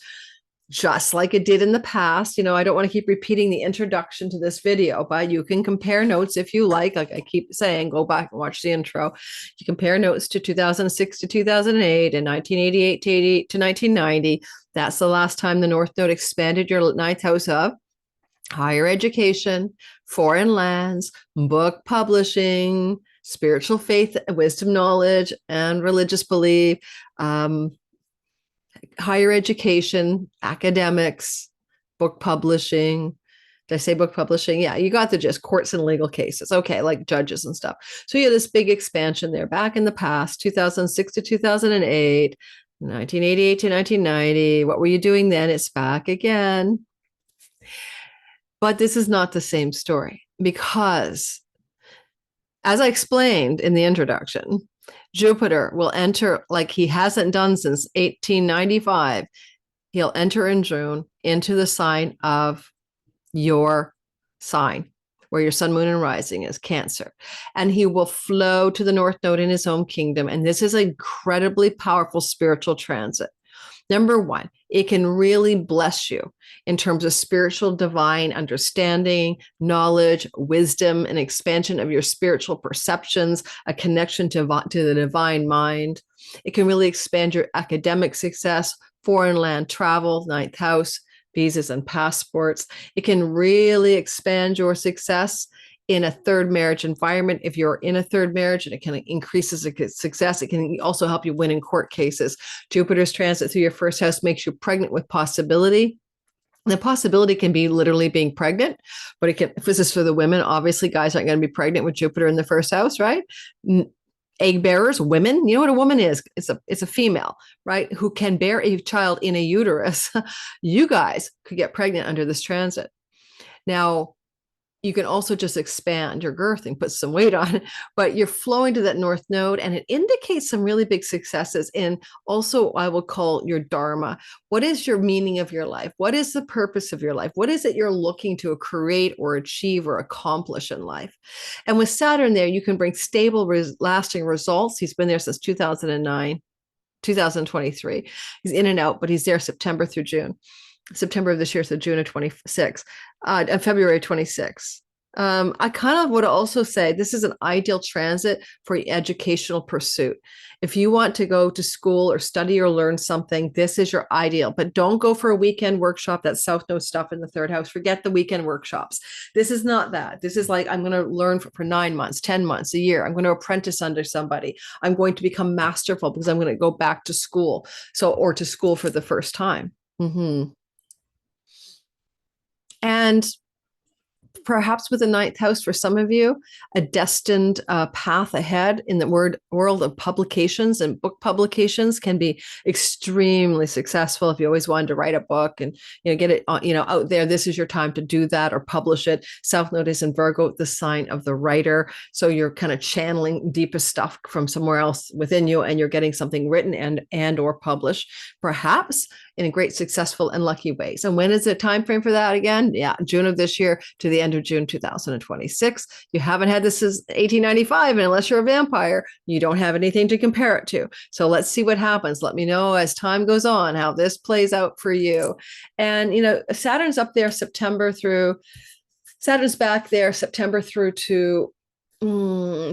just like it did in the past. I don't want to keep repeating the introduction to this video, but you can compare notes if you like. Like I keep saying, go back and watch the intro. You compare notes to 2006 to 2008 and 1988 to 1990. That's the last time the North Node expanded your ninth house of higher education, foreign lands, book publishing, spiritual faith, wisdom, knowledge, and religious belief, higher education, academics, book publishing, Did I say book publishing? Yeah, you got the gist. Courts and legal cases. Okay, like judges and stuff. So you have this big expansion there back in the past, 2006 to 2008, 1988 to 1990. What were you doing then? It's back again. But this is not the same story because, as I explained in the introduction, Jupiter will enter like he hasn't done since 1895. He'll enter in June into the sign of your sign, where your sun, moon, and rising is, Cancer. And he will flow to the North Node in his home kingdom. And this is an incredibly powerful spiritual transit. Number one, it can really bless you in terms of spiritual divine understanding, knowledge, wisdom, and expansion of your spiritual perceptions, a connection to the divine mind. It can really expand your academic success, foreign land travel, ninth house, visas and passports. It can really expand your success in a third marriage environment. If you're in a third marriage, and it can increases success, it can also help you win in court cases. Jupiter's transit through your first house makes you pregnant with possibility. The possibility can be literally being pregnant, but it can, if this is for the women, obviously guys aren't going to be pregnant with Jupiter in the first house, right? Egg bearers, women, you know what a woman is? It's a female, right? Who can bear a child in a uterus. You guys could get pregnant under this transit. Now, you can also just expand your girth and put some weight on, but you're flowing to that North Node, and it indicates some really big successes in also, I will call your dharma. What is your meaning of your life? What is the purpose of your life? What is it you're looking to create or achieve or accomplish in life? And with Saturn there, you can bring stable, lasting results. He's been there since 2009, 2023. He's in and out, but he's there September through June. September of this year, so June of 26, February 26. I kind of would also say this is an ideal transit for educational pursuit. If you want to go to school or study or learn something, this is your ideal, but don't go for a weekend workshop. That's South Node stuff in the third house. Forget the weekend workshops. This is not that. This is like, I'm going to learn for 9 months, 10 months, a year. I'm going to apprentice under somebody. I'm going to become masterful because I'm going to go back to school. Or to school for the first time. Mm-hmm. And perhaps with the ninth house, for some of you, a destined path ahead in the world of publications, and book publications can be extremely successful. If you always wanted to write a book and get it out there, this is your time to do that or publish it. South Node is in Virgo, the sign of the writer. So you're kind of channeling deepest stuff from somewhere else within you, and you're getting something written and or published, perhaps in a great, successful, and lucky ways. And when is the time frame for that again? Yeah, June of this year to the end of June 2026. You haven't had this since 1895, and unless you're a vampire, you don't have anything to compare it to. So let's see what happens. Let me know as time goes on how this plays out for you. And Saturn's up there Saturn's back there September through to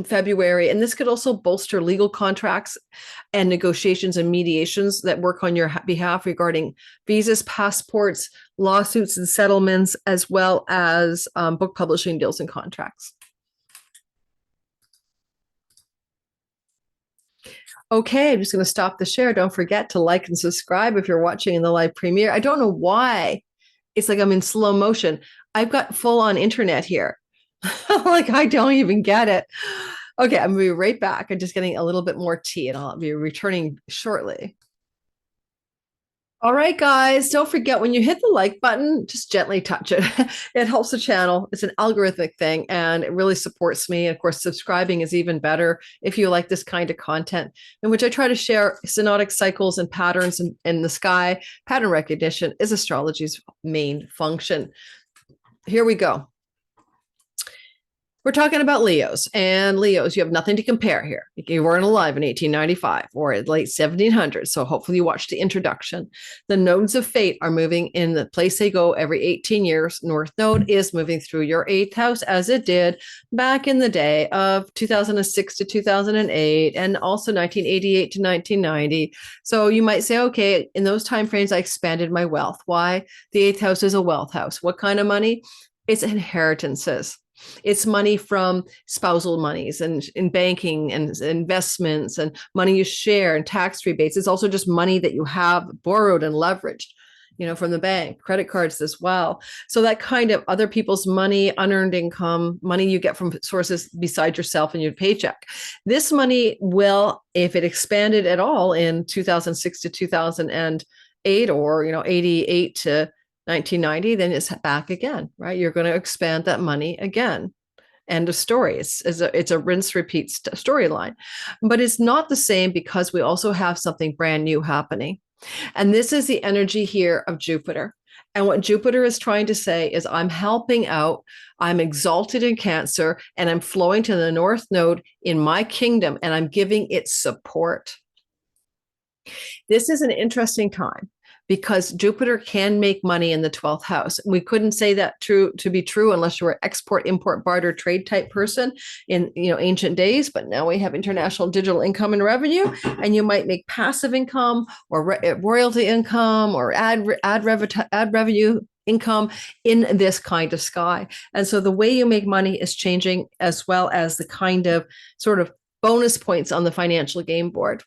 February. And this could also bolster legal contracts and negotiations and mediations that work on your behalf regarding visas, passports, lawsuits, and settlements, as well as book publishing deals and contracts. Okay, I'm just going to stop the share. Don't forget to like and subscribe if you're watching in the live premiere. I don't know why. It's like I'm in slow motion. I've got full on internet here. Like, I don't even get it. Okay, I'm going to be right back. I'm just getting a little bit more tea, and I'll be returning shortly. All right, guys, don't forget, when you hit the like button, just gently touch it. It helps the channel. It's an algorithmic thing, and it really supports me. Of course, subscribing is even better if you like this kind of content, in which I try to share synodic cycles and patterns in the sky. Pattern recognition is astrology's main function. Here we go. We're talking about Leos, and Leos, you have nothing to compare here. You weren't alive in 1895 or late 1700s, so hopefully you watched the introduction. The nodes of fate are moving in the place they go every 18 years. North Node is moving through your 8th house, as it did back in the day of 2006 to 2008, and also 1988 to 1990. So you might say, okay, in those time frames, I expanded my wealth. Why? The 8th house is a wealth house. What kind of money? It's inheritances. It's money from spousal monies and in banking and investments and money you share and tax rebates. It's also just money that you have borrowed and leveraged. from the bank, credit cards as well. So that kind of other people's money, unearned income, money you get from sources besides yourself and your paycheck. This money will, if it expanded at all in 2006 to 2008, or 88 to 1990, then it's back again, right? You're going to expand that money again. End of story. It's a rinse repeat storyline, but it's not the same because we also have something brand new happening. And this is the energy here of Jupiter. And what Jupiter is trying to say is, I'm helping out, I'm exalted in Cancer, and I'm flowing to the North Node in my kingdom, and I'm giving it support. This is an interesting time because Jupiter can make money in the 12th house. We couldn't say that to be true unless you were an export, import, barter, trade type person in ancient days. But now we have international digital income and revenue, and you might make passive income or royalty income or ad revenue income in this kind of sky. And so the way you make money is changing, as well as the kind of sort of bonus points on the financial game board.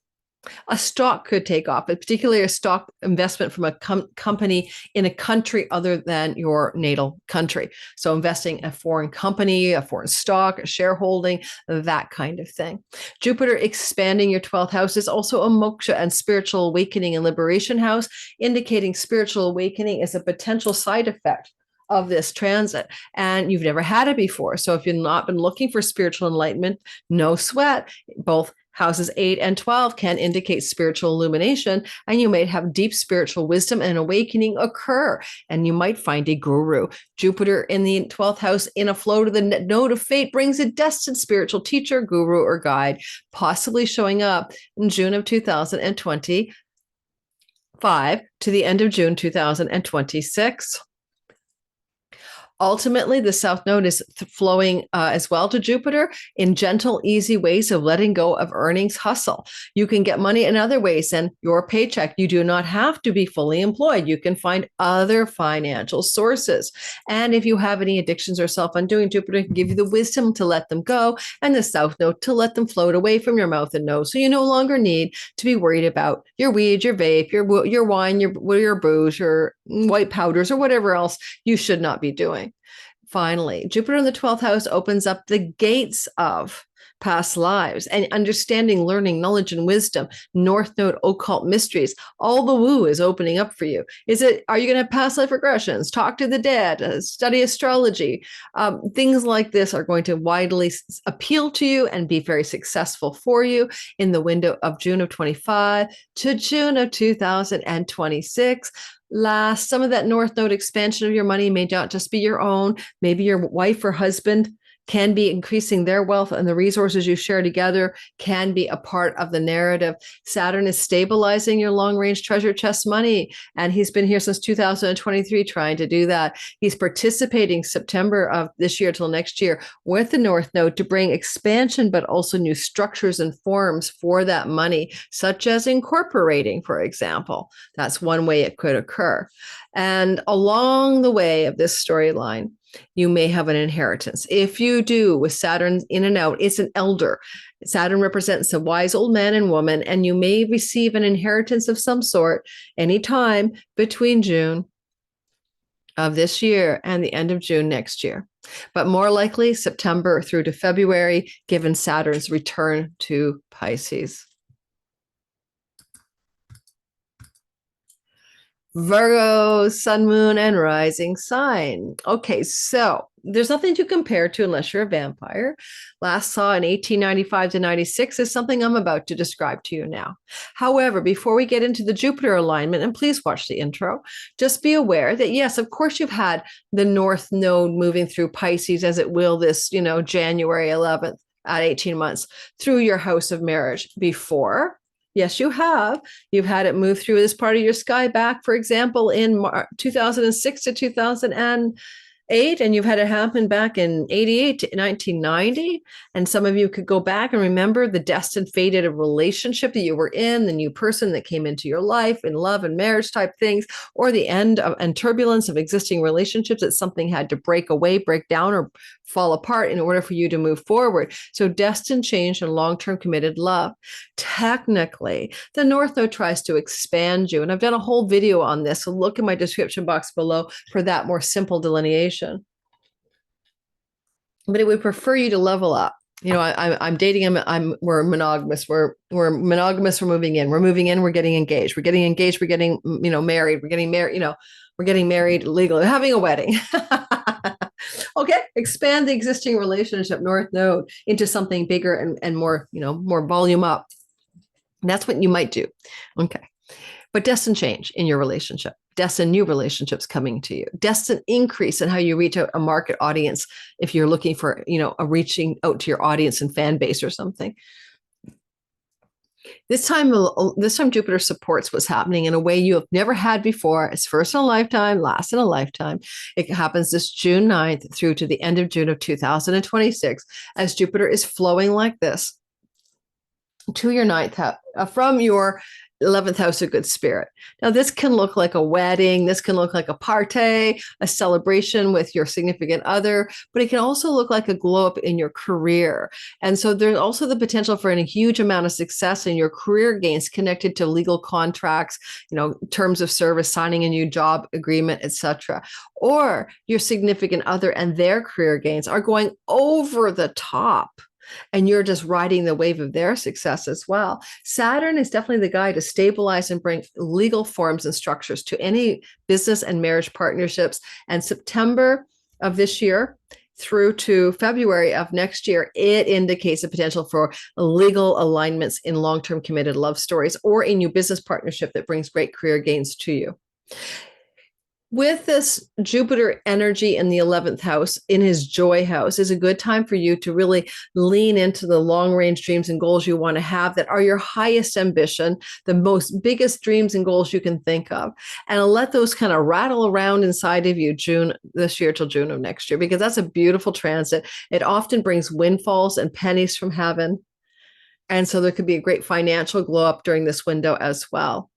A stock could take off, particularly a stock investment from a company in a country other than your natal country. So investing in a foreign company, a foreign stock, a shareholding, that kind of thing. Jupiter expanding your 12th house is also a moksha and spiritual awakening and liberation house, indicating spiritual awakening is a potential side effect of this transit, and you've never had it before. So if you've not been looking for spiritual enlightenment, no sweat. Both houses 8 and 12 can indicate spiritual illumination, and you might have deep spiritual wisdom and awakening occur, and you might find a guru. Jupiter in the 12th house in a flow to the node of fate brings a destined spiritual teacher, guru, or guide, possibly showing up in June of 2025 to the end of June 2026. Ultimately, the South Node is flowing as well to Jupiter in gentle, easy ways of letting go of earnings hustle. You can get money in other ways than your paycheck. You do not have to be fully employed. You can find other financial sources. And if you have any addictions or self-undoing, Jupiter can give you the wisdom to let them go, and the South Node to let them float away from your mouth and nose. So you no longer need to be worried about your weed, your vape, your wine, your booze, your white powders, or whatever else you should not be doing. Finally, Jupiter in the 12th house opens up the gates of past lives and understanding, learning, knowledge, and wisdom. North Node, occult mysteries. All the woo is opening up for you. Are you going to have past life regressions? Talk to the dead, study astrology. Things like this are going to widely appeal to you and be very successful for you in the window of June of 25 to June of 2026. Some of that North Node expansion of your money may not just be your own. Maybe your wife or husband can be increasing their wealth, and the resources you share together can be a part of the narrative. Saturn is stabilizing your long-range treasure chest money, and he's been here since 2023 trying to do that. He's participating September of this year till next year with the North Node to bring expansion, but also new structures and forms for that money, such as incorporating, for example. That's one way it could occur. And along the way of this storyline, you may have an inheritance. If you do, with Saturn in and out, it's an elder. Saturn represents a wise old man and woman, and you may receive an inheritance of some sort anytime between June of this year and the end of June next year. But more likely September through to February, given Saturn's return to Pisces. Virgo, sun, moon, and rising sign. Okay, so there's nothing to compare to unless you're a vampire. Last saw in 1895 to 96 is something I'm about to describe to you now. However, before we get into the Jupiter alignment, and please watch the intro, just be aware that, yes, of course, you've had the North Node moving through Pisces as it will this, January 11th at 18 months through your house of marriage before. Yes, you have. You've had it move through this part of your sky back, for example, in 2006 to 2000 and 8, and you've had it happen back in 88 to 1990. And some of you could go back and remember the destined fated relationship that you were in, the new person that came into your life in love and marriage type things, or the end of and turbulence of existing relationships that something had to break away, break down, or fall apart in order for you to move forward. So destined change and long-term committed love. Technically, the North Node tries to expand you. And I've done a whole video on this. So look in my description box below for that more simple delineation. But it would prefer you to level up. You know, I'm dating him. We're monogamous. We're monogamous. We're moving in. We're getting engaged. We're getting engaged. We're getting, married. We're getting married. We're getting married legally. Having a wedding. Okay, expand the existing relationship, North Node, into something bigger and more, more volume up. And that's what you might do. Okay. But destined change in your relationship, destined new relationships coming to you, destined increase in how you reach a market audience if you're looking for, a reaching out to your audience and fan base or something. This time Jupiter supports what's happening in a way you have never had before. It's first in a lifetime, last in a lifetime. It happens this June 9th through to the end of June of 2026 as Jupiter is flowing like this to your 9th house, from your 11th house of good spirit. Now, this can look like a wedding. This can look like a party, a celebration with your significant other, but it can also look like a glow up in your career. And so there's also the potential for a huge amount of success in your career gains connected to legal contracts, terms of service, signing a new job agreement, etc. Or your significant other and their career gains are going over the top. And you're just riding the wave of their success as well. Saturn is definitely the guy to stabilize and bring legal forms and structures to any business and marriage partnerships. And September of this year through to February of next year, it indicates a potential for legal alignments in long-term committed love stories or a new business partnership that brings great career gains to you. With this Jupiter energy in the 11th house, in his joy house, is a good time for you to really lean into the long-range dreams and goals you want to have that are your highest ambition, the biggest dreams and goals you can think of, and let those kind of rattle around inside of you June this year till June of next year, because that's a beautiful transit. It often brings windfalls and pennies from heaven. And so there could be a great financial glow up during this window as well.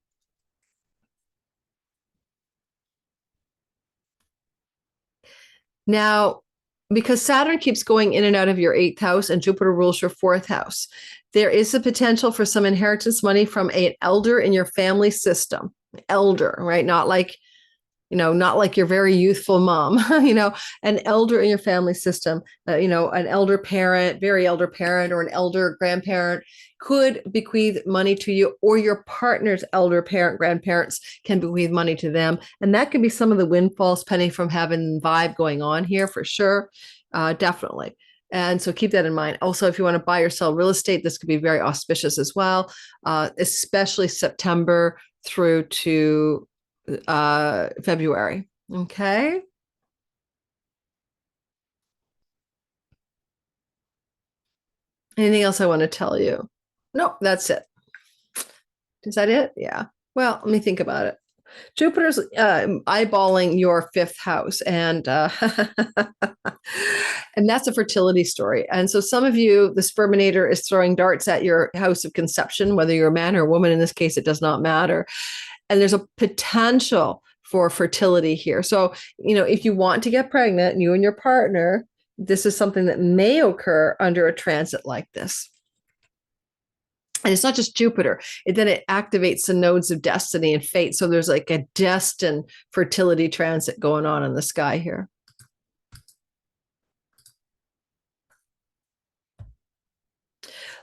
Now, because Saturn keeps going in and out of your 8th house and Jupiter rules your 4th house, there is the potential for some inheritance money from an elder in your family system. Elder, right? Not like your very youthful mom, an elder in your family system, an elder parent, very elder parent, or an elder grandparent could bequeath money to you, or your partner's elder parent, grandparents can bequeath money to them. And that could be some of the windfalls, penny from heaven vibe going on here for sure. Definitely. And so keep that in mind. Also, if you want to buy or sell real estate, this could be very auspicious as well, especially September through to February. Okay. Anything else I want to tell you? Nope, that's it. Is that it? Yeah. Well, let me think about it. Jupiter's eyeballing your 5th house, and and that's a fertility story. And so some of you, the sperminator is throwing darts at your house of conception, whether you're a man or a woman. In this case, it does not matter. And there's a potential for fertility here. So, if you want to get pregnant, you and your partner, this is something that may occur under a transit like this. And it's not just Jupiter. Then it activates the nodes of destiny and fate. So there's like a destined fertility transit going on in the sky here.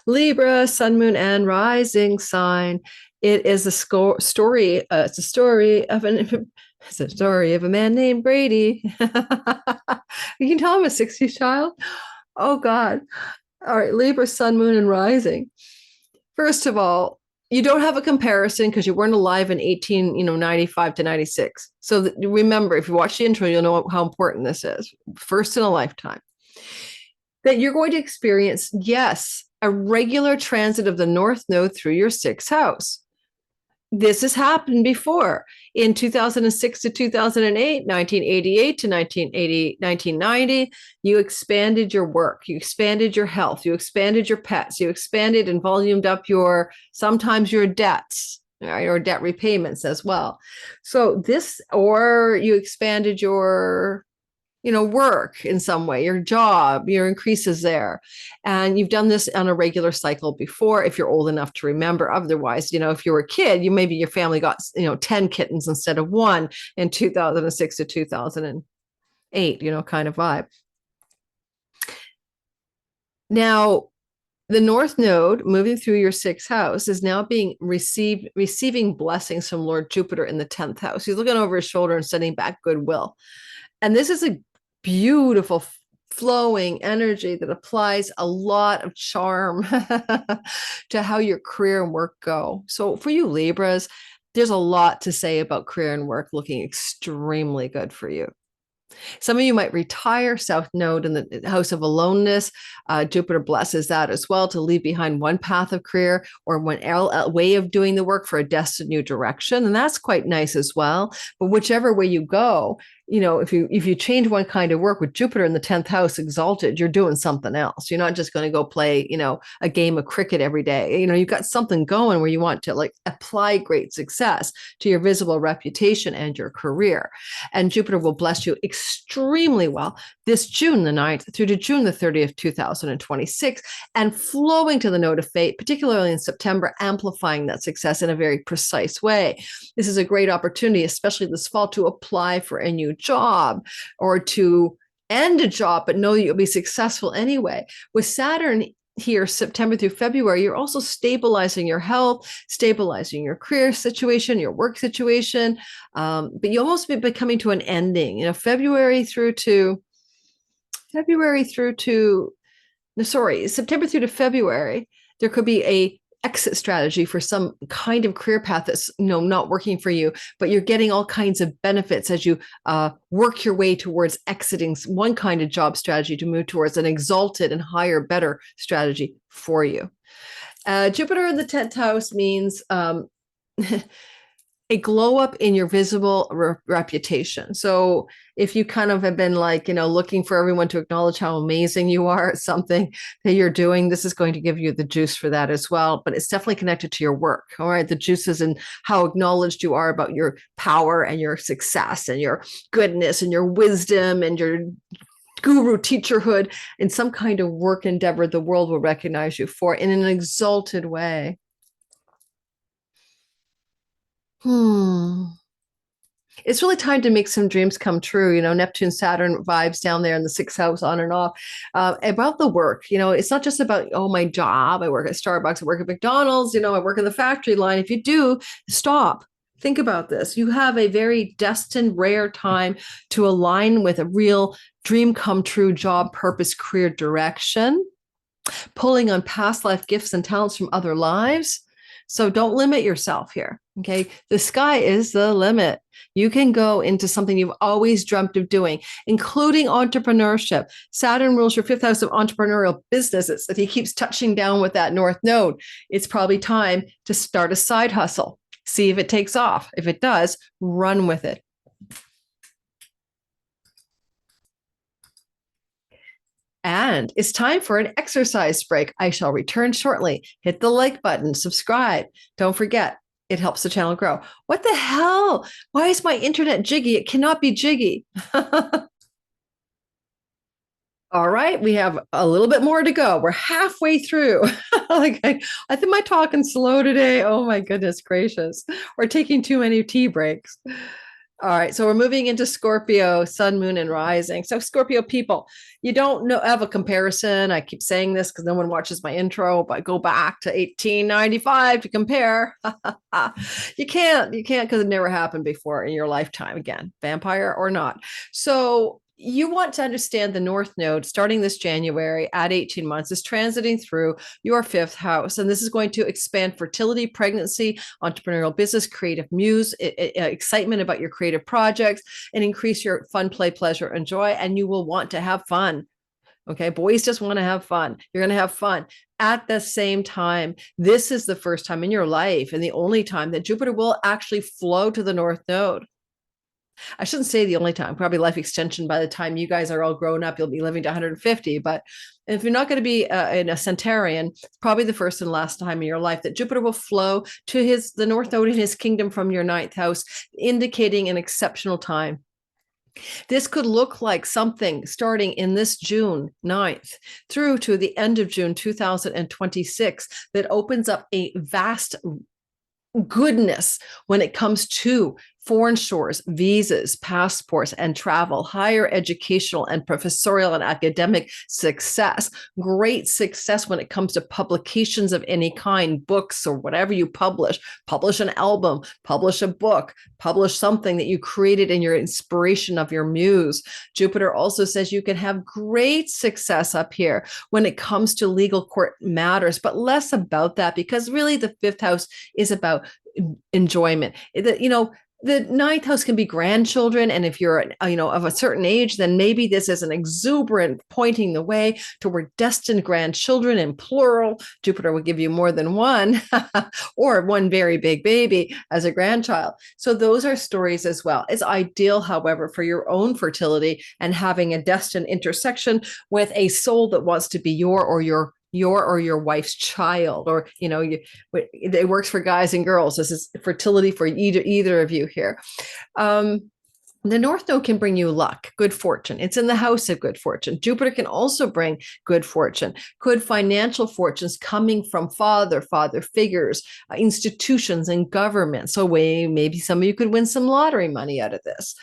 Libra, sun, moon, and rising sign. It is a story. It's a story of a man named Brady. You can tell I'm a 60s child. Oh God. All right. Libra, sun, moon, and rising. First of all, you don't have a comparison because you weren't alive in 1895 to 96. So remember, if you watch the intro, you'll know how important this is. First in a lifetime. That you're going to experience, yes, a regular transit of the North Node through your 6th house. This has happened before in 2006 to 2008, 1988 to 1980, 1990. You expanded your work, you expanded your health, you expanded your pets, you expanded and volumed up your sometimes your debts, right, or debt repayments as well. So this, or you expanded your work in some way, your job, your increases there. And you've done this on a regular cycle before, if you're old enough to remember. Otherwise, if you were a kid, maybe your family got, 10 kittens instead of one in 2006 to 2008, kind of vibe. Now, the North Node moving through your sixth house is now being receiving blessings from Lord Jupiter in the 10th house. He's looking over his shoulder and sending back goodwill. And this is a beautiful flowing energy that applies a lot of charm to how your career and work go. So for you Libras, there's a lot to say about career and work looking extremely good for you. Some of you might retire. South Node in the house of aloneness. Jupiter blesses that as well, to leave behind one path of career or one way of doing the work for a destined new direction. And that's quite nice as well. But whichever way you go, if you change one kind of work with Jupiter in the 10th house exalted, you're doing something else. You're not just going to go play, a game of cricket every day. You've got something going where you want to apply great success to your visible reputation and your career. And Jupiter will bless you extremely well this June the 9th through to June the 30th, 2026, and flowing to the node of fate, particularly in September, amplifying that success in a very precise way. This is a great opportunity, especially this fall, to apply for a new job or to end a job, but know that you'll be successful anyway. With Saturn here, September through February, you're also stabilizing your health, stabilizing your career situation, your work situation, but you almost be coming to an ending. September through to February, there could be a exit strategy for some kind of career path that's not working for you, but you're getting all kinds of benefits as you work your way towards exiting one kind of job strategy to move towards an exalted and higher, better strategy for you. Jupiter in the 10th house means a glow up in your visible reputation. So if you kind of have been looking for everyone to acknowledge how amazing you are at something that you're doing, this is going to give you the juice for that as well. But it's definitely connected to your work. All right. The juices and how acknowledged you are about your power and your success and your goodness and your wisdom and your guru teacherhood in some kind of work endeavor, the world will recognize you for in an exalted way. It's really time to make some dreams come true. Neptune, Saturn vibes down there in the sixth house, on and off, about the work. It's not just about, my job. I work at Starbucks, I work at McDonald's, I work in the factory line. If you do, stop. Think about this. You have a very destined, rare time to align with a real dream come true job, purpose, career direction, pulling on past life gifts and talents from other lives. So don't limit yourself here. Okay. The sky is the limit. You can go into something you've always dreamt of doing, including entrepreneurship. Saturn rules your fifth house of entrepreneurial businesses. If he keeps touching down with that North Node, it's probably time to start a side hustle. See if it takes off. If it does, run with it. And it's time for an exercise break. I shall return shortly. Hit the like button, subscribe. Don't forget, it helps the channel grow. What the hell? Why is my internet jiggy? It cannot be jiggy. All right, we have a little bit more to go. We're halfway through. I think I'm talking slow today. Oh my goodness gracious. We're taking too many tea breaks. All right, so we're moving into Scorpio, sun, moon, and rising. So Scorpio people, you don't have a comparison. I keep saying this because no one watches my intro, but go back to 1895 to compare. You can't because it never happened before in your lifetime again, vampire or not. So you want to understand the North Node starting this January at 18 months is transiting through your fifth house. And this is going to expand fertility, pregnancy, entrepreneurial business, creative muse, excitement about your creative projects, and increase your fun, play, pleasure, and joy. And you will want to have fun. Okay. Boys just want to have fun. You're going to have fun. At the same time, this is the first time in your life and the only time that Jupiter will actually flow to the North Node. I shouldn't say the only time, probably life extension. By the time you guys are all grown up, you'll be living to 150. But if you're not going to be in a centenarian, it's probably the first and last time in your life that Jupiter will flow to the North Node in his kingdom from your ninth house, indicating an exceptional time. This could look like something starting in this June 9th through to the end of June 2026 that opens up a vast goodness when it comes to foreign shores, visas, passports, and travel, higher educational and professorial and academic success, great success when it comes to publications of any kind, books or whatever you publish an album, publish a book, publish something that you created in your inspiration of your muse. Jupiter also says you can have great success up here when it comes to legal court matters, but less about that because really the fifth house is about enjoyment. The ninth house can be grandchildren. And if you're, of a certain age, then maybe this is an exuberant pointing the way toward destined grandchildren in plural. Jupiter will give you more than one or one very big baby as a grandchild. So those are stories as well. It's ideal, however, for your own fertility and having a destined intersection with a soul that wants to be your wife's child, or it works for guys and girls. This is fertility for either of you here. The North Node can bring you luck, good fortune. It's in the house of good fortune. Jupiter can also bring good fortune, good financial fortunes coming from father figures, institutions, and government. So maybe some of you could win some lottery money out of this.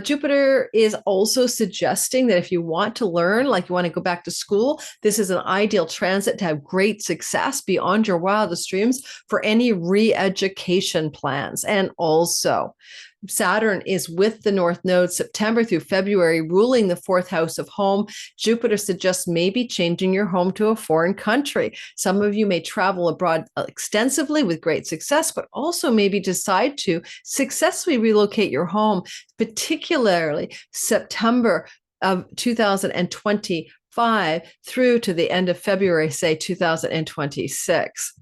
Jupiter is also suggesting that if you want to learn, like you want to go back to school, this is an ideal transit to have great success beyond your wildest dreams for any re-education plans. And also, Saturn is with the North Node September through February, ruling the fourth house of home. Jupiter suggests maybe changing your home to a foreign country. Some of you may travel abroad extensively with great success, but also maybe decide to successfully relocate your home, particularly September of 2025 through to the end of February, say 2026.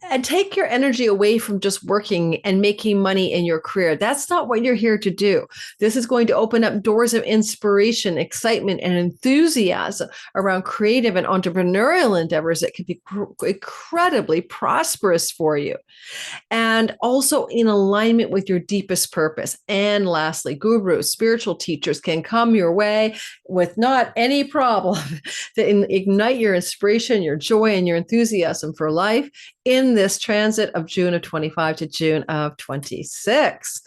And take your energy away from just working and making money in your career. That's not what you're here to do. This is going to open up doors of inspiration, excitement, and enthusiasm around creative and entrepreneurial endeavors that can be incredibly prosperous for you. And also in alignment with your deepest purpose. And lastly, gurus, spiritual teachers can come your way with not any problem to ignite your inspiration, your joy, and your enthusiasm for life in this transit of June of 25 to June of 26.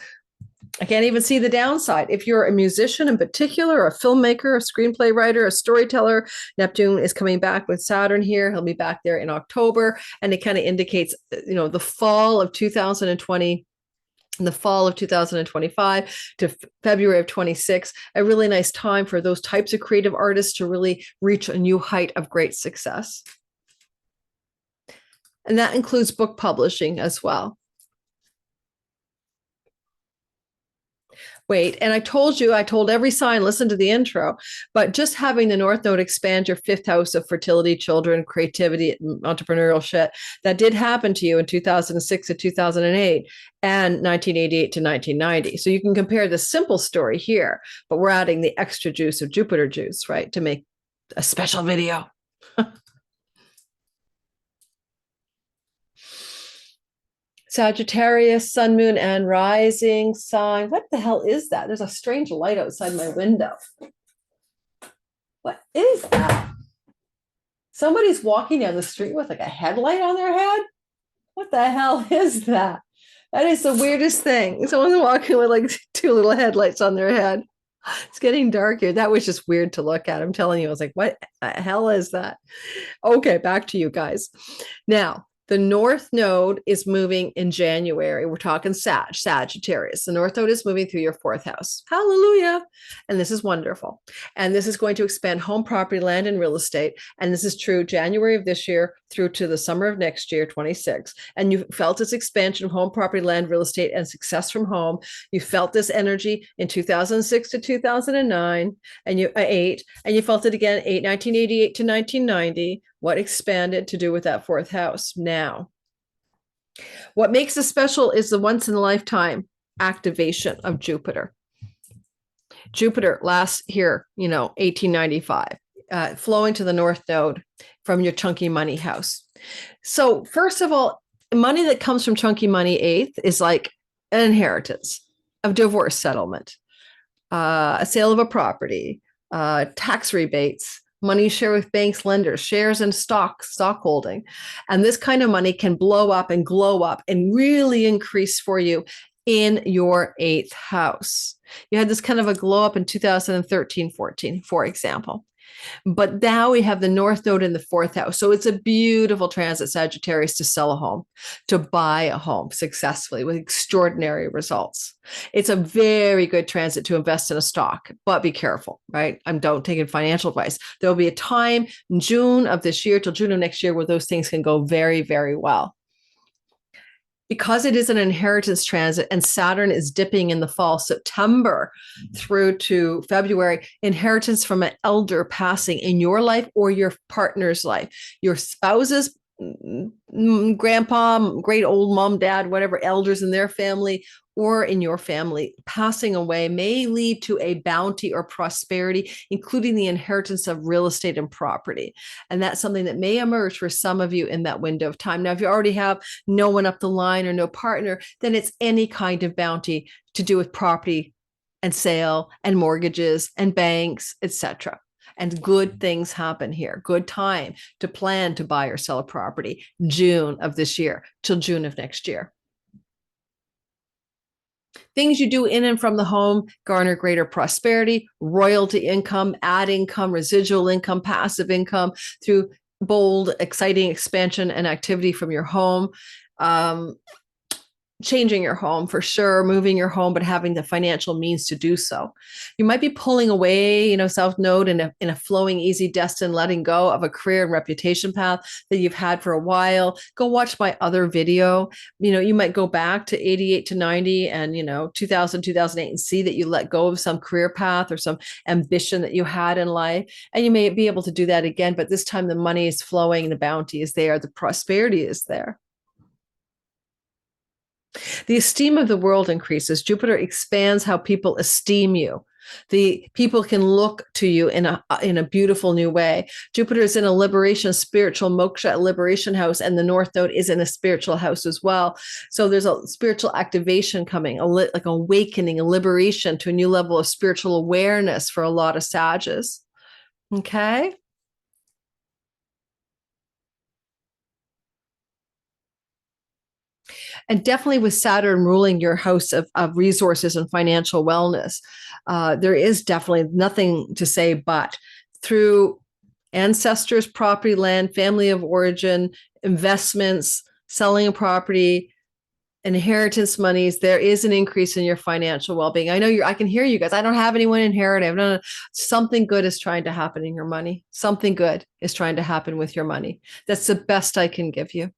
I can't even see the downside. If you're a musician in particular, a filmmaker, a screenplay writer, a storyteller, Neptune is coming back with Saturn here. He'll be back there in October. And it kind of indicates, the fall of 2020, in the fall of 2025 to February of 26, a really nice time for those types of creative artists to really reach a new height of great success. And that includes book publishing as well. Wait, and I told every sign, listen to the intro, but just having the North Node expand your fifth house of fertility, children, creativity, entrepreneurial shit, that did happen to you in 2006 to 2008 and 1988 to 1990. So you can compare the simple story here, but we're adding the extra juice of Jupiter juice, right, to make a special video. Sagittarius, sun, moon, and rising sign. What the hell is that? There's a strange light outside my window. What is that? Somebody's walking down the street with like a headlight on their head? What the hell is that? That is the weirdest thing. Someone's walking with like two little headlights on their head. It's getting dark here. That was just weird to look at. I'm telling you, I was like, what the hell is that? Okay, back to you guys. Now, The North Node is moving in January. We're talking Sagittarius. The North Node is moving through your fourth house. Hallelujah. And this is wonderful. And this is going to expand home, property, land, and real estate. And this is true January of this year through to the summer of next year, 26. And you felt its expansion of home, property, land, real estate, and success from home. You felt this energy in 2006 to 2009 and you 8, and you felt it again 1988 to 1990. What expanded to do with that fourth house? Now, what makes it special is the once in a lifetime activation of Jupiter. Jupiter lasts here, 1895, flowing to the North Node from your chunky money house. So, first of all, money that comes from chunky money eighth is like an inheritance, of divorce settlement, a sale of a property, tax rebates, money you share with banks, lenders, shares and stock holding. And this kind of money can blow up and glow up and really increase for you in your eighth house. You had this kind of a glow up in 2013, 14, for example. But now we have the North Node in the fourth house. So it's a beautiful transit, Sagittarius, to sell a home, to buy a home successfully with extraordinary results. It's a very good transit to invest in a stock, but be careful, right? Don't take financial advice. There will be a time in June of this year till June of next year where those things can go very, very well. Because it is an inheritance transit and Saturn is dipping in the fall, September through to February, inheritance from an elder passing in your life or your partner's life, your spouse's grandpa, great old mom, dad, whatever, elders in their family or in your family passing away may lead to a bounty or prosperity, including the inheritance of real estate and property. And that's something that may emerge for some of you in that window of time. Now, if you already have no one up the line or no partner, then it's any kind of bounty to do with property and sale and mortgages and banks, etc. And good things happen here. Good time to plan to buy or sell a property, June of this year till June of next year. Things you do in and from the home garner greater prosperity, royalty income, ad income, residual income, passive income through bold, exciting expansion and activity from your home. Changing your home for sure, moving your home, but having the financial means to do so. You might be pulling away, South Node in a flowing, easy, destined, letting go of a career and reputation path that you've had for a while. Go watch my other video. You might go back to 88 to 90 and, 2000, 2008 and see that you let go of some career path or some ambition that you had in life. And you may be able to do that again, but this time the money is flowing, the bounty is there, the prosperity is there. The esteem of the world increases. Jupiter expands how people esteem you. The people can look to you in a beautiful new way. Jupiter is in a liberation, spiritual moksha, liberation house, and the North Node is in a spiritual house as well. So there's a spiritual activation coming, like awakening, a liberation to a new level of spiritual awareness for a lot of Sages. Okay. And definitely with Saturn ruling your house of resources and financial wellness, there is definitely nothing to say but through ancestors, property, land, family of origin, investments, selling a property, inheritance monies, there is an increase in your financial well-being. I can hear you guys. I don't have anyone inherited. No. Something good is trying to happen in your money. Something good is trying to happen with your money. That's the best I can give you.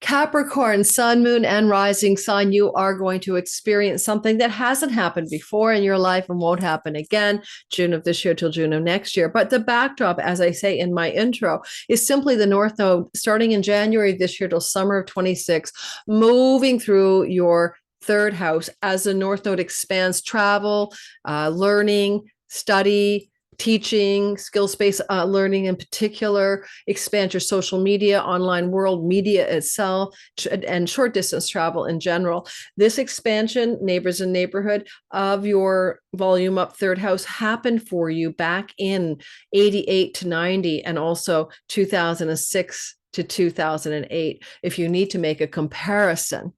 Capricorn, sun, moon, and rising sign, you are going to experience something that hasn't happened before in your life and won't happen again, June of this year till June of next year. But the backdrop, as I say in my intro, is simply the North Node starting in January of this year till summer of 26, moving through your third house as the North Node expands travel, learning, study, teaching, skill-based learning in particular, expand your social media, online world, media itself, and short distance travel in general. This expansion, neighbors and neighborhood, of your volume up third house happened for you back in 88 to 90 and also 2006 to 2008, if you need to make a comparison.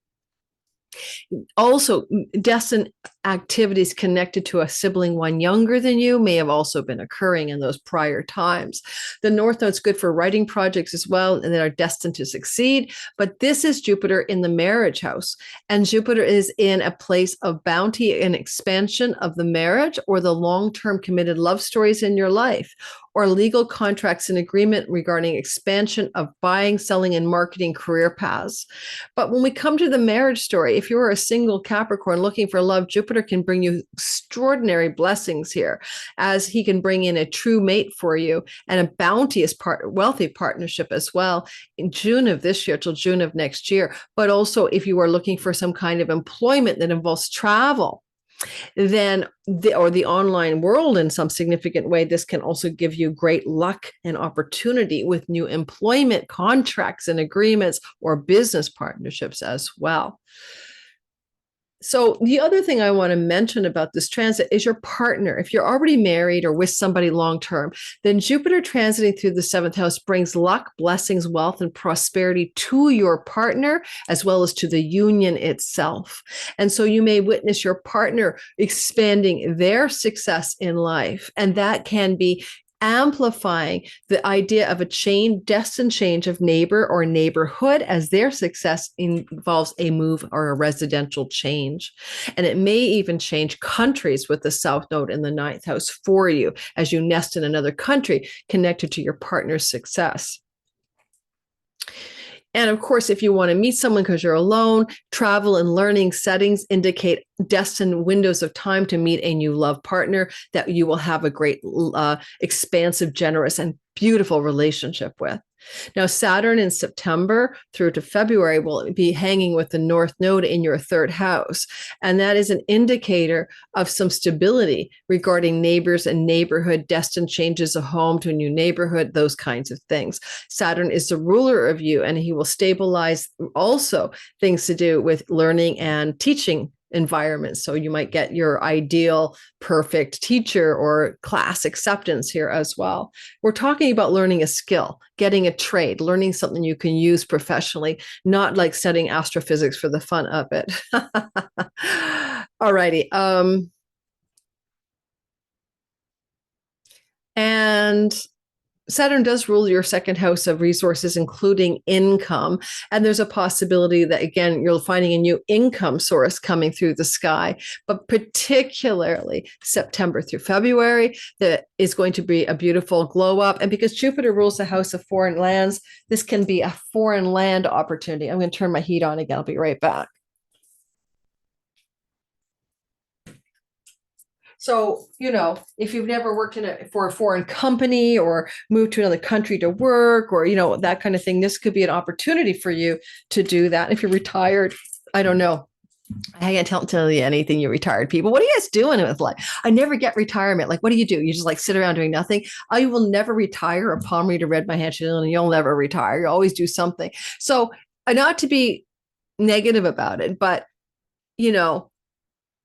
Also, Destined activities connected to a sibling one younger than you may have also been occurring in those prior times. The North Node's good for writing projects as well, and that are destined to succeed. But this is Jupiter in the marriage house, and Jupiter is in a place of bounty and expansion of the marriage or the long-term committed love stories in your life, or legal contracts and agreement regarding expansion of buying, selling, and marketing career paths. But when we come to the marriage story, if you're a single Capricorn looking for love, Jupiter can bring you extraordinary blessings here, as he can bring in a true mate for you and a bounteous wealthy partnership as well in June of this year till June of next year. But also if you are looking for some kind of employment that involves travel, then the online world in some significant way, this can also give you great luck and opportunity with new employment contracts and agreements or business partnerships as well. So the other thing I want to mention about this transit is your partner. If you're already married or with somebody long-term, then Jupiter transiting through the 7th house brings luck, blessings, wealth, and prosperity to your partner, as well as to the union itself. And so you may witness your partner expanding their success in life. And that can be amplifying the idea of a destined change of neighbor or neighborhood, as their success involves a move or a residential change. And it may even change countries with the South Node in the 9th house for you, as you nest in another country connected to your partner's success. And of course, if you want to meet someone because you're alone, travel and learning settings indicate destined windows of time to meet a new love partner that you will have a great, expansive, generous, and beautiful relationship with. Now, Saturn in September through to February will be hanging with the North Node in your 3rd house. And that is an indicator of some stability regarding neighbors and neighborhood, destined changes of home to a new neighborhood, those kinds of things. Saturn is the ruler of you, and he will stabilize also things to do with learning and teaching environment. So you might get your ideal perfect teacher or class acceptance here as well. We're talking about learning a skill, getting a trade, learning something you can use professionally, not like studying astrophysics for the fun of it. All righty. And Saturn does rule your 2nd house of resources, including income. And there's a possibility that, again, you're finding a new income source coming through the sky, but particularly September through February, that is going to be a beautiful glow up. And because Jupiter rules the house of foreign lands, this can be a foreign land opportunity. I'm going to turn my heat on again. I'll be right back. So, if you've never worked for a foreign company or moved to another country to work or, that kind of thing, this could be an opportunity for you to do that. If you're retired, I don't know. I can't tell you anything, you retired people. What are you guys doing with life? I never get retirement. Like, what do? You just like sit around doing nothing? I will never retire. A palm reader read my hand, and you'll never retire. You always do something. So not to be negative about it, but,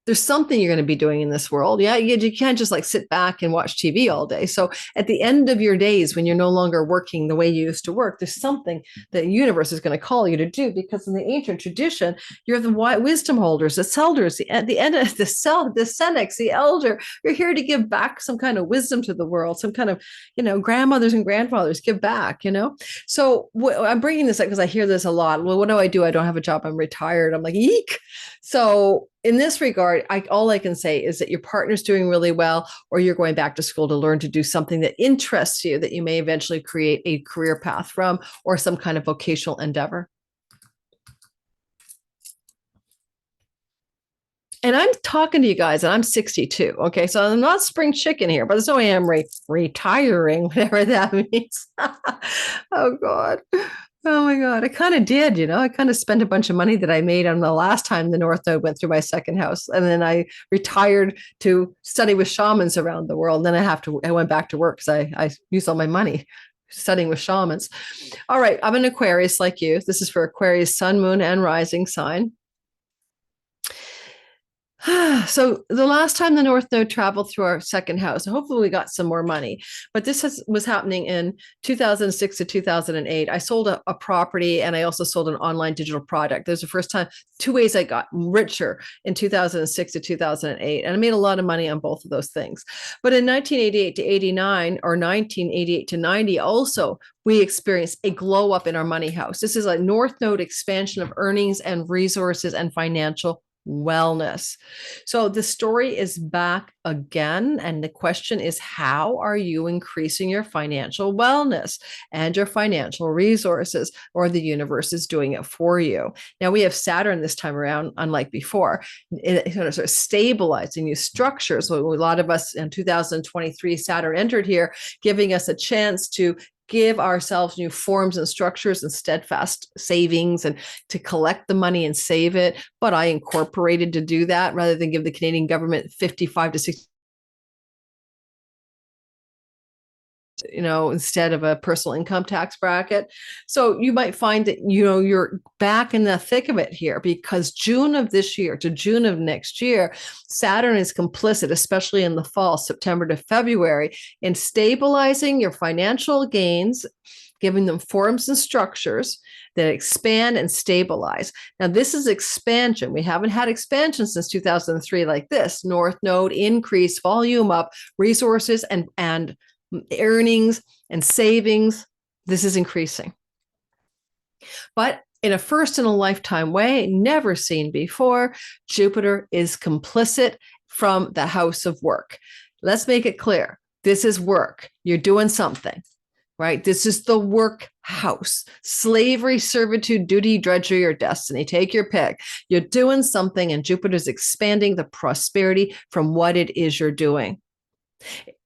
there's something you're going to be doing in this world. Yeah, you can't just like sit back and watch TV all day. So at the end of your days, when you're no longer working the way you used to work, there's something that the universe is going to call you to do, because in the ancient tradition, you're the wisdom holders, the elders, at the end of the senex, the elder. You're here to give back some kind of wisdom to the world, some kind of, grandmothers and grandfathers give back, So I'm bringing this up because I hear this a lot. Well, what do? I don't have a job. I'm retired. I'm like, eek. So in this regard, all I can say is that your partner's doing really well, or you're going back to school to learn to do something that interests you, that you may eventually create a career path from, or some kind of vocational endeavor. And I'm talking to you guys, and I'm 62. Okay, so I'm not spring chicken here, but there's no way I'm retiring, whatever that means. Oh God. Oh my God. I kind of did, I kind of spent a bunch of money that I made on the last time the North Node went through my 2nd house. And then I retired to study with shamans around the world. And then I went back to work because I used all my money studying with shamans. All right. I'm an Aquarius like you. This is for Aquarius, sun, moon, and rising sign. So the last time the North Node traveled through our second house, hopefully we got some more money, but was happening in 2006 to 2008. I sold a property and I also sold an online digital product. There's the first time, two ways I got richer in 2006 to 2008. And I made a lot of money on both of those things. But in 1988 to 89 or 1988 to 90, also, we experienced a glow up in our money house. This is a North Node expansion of earnings and resources and financial wellness. So the story is back again. And the question is, how are you increasing your financial wellness and your financial resources, or the universe is doing it for you? Now we have Saturn this time around, unlike before, sort of stabilizing these structures. So a lot of us in 2023, Saturn entered here, giving us a chance to give ourselves new forms and structures and steadfast savings and to collect the money and save it. But I incorporated to do that rather than give the Canadian government 55 to 60, instead of a personal income tax bracket. So you might find that, you're back in the thick of it here, because June of this year to June of next year, Saturn is complicit, especially in the fall, September to February, in stabilizing your financial gains, giving them forms and structures that expand and stabilize. Now, this is expansion. We haven't had expansion since 2003 like this. North Node, increase, volume up, resources and earnings and savings. This is increasing. But in a first in a lifetime way, never seen before, Jupiter is complicit from the house of work. Let's make it clear. This is work. You're doing something, right? This is the work house. Slavery, servitude, duty, drudgery, or destiny. Take your pick. You're doing something, and Jupiter's expanding the prosperity from what it is you're doing.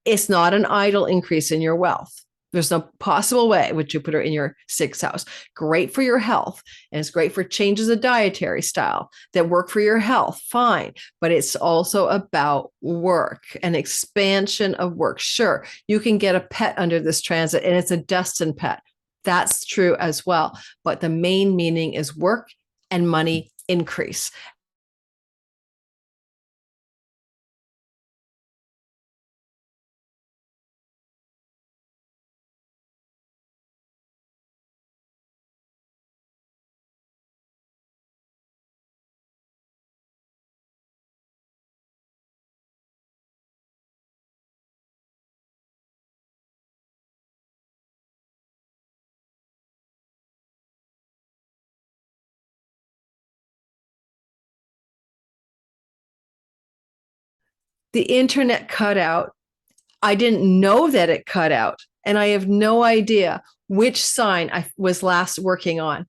It's not an idle increase in your wealth. There's no possible way with Jupiter in your sixth house. Great for your health, and it's great for changes of dietary style that work for your health, fine. But it's also about work, an expansion of work. Sure, you can get a pet under this transit, and it's a destined pet. That's true as well. But the main meaning is work and money increase. The internet cut out. I didn't know that it cut out, and I have no idea which sign I was last working on.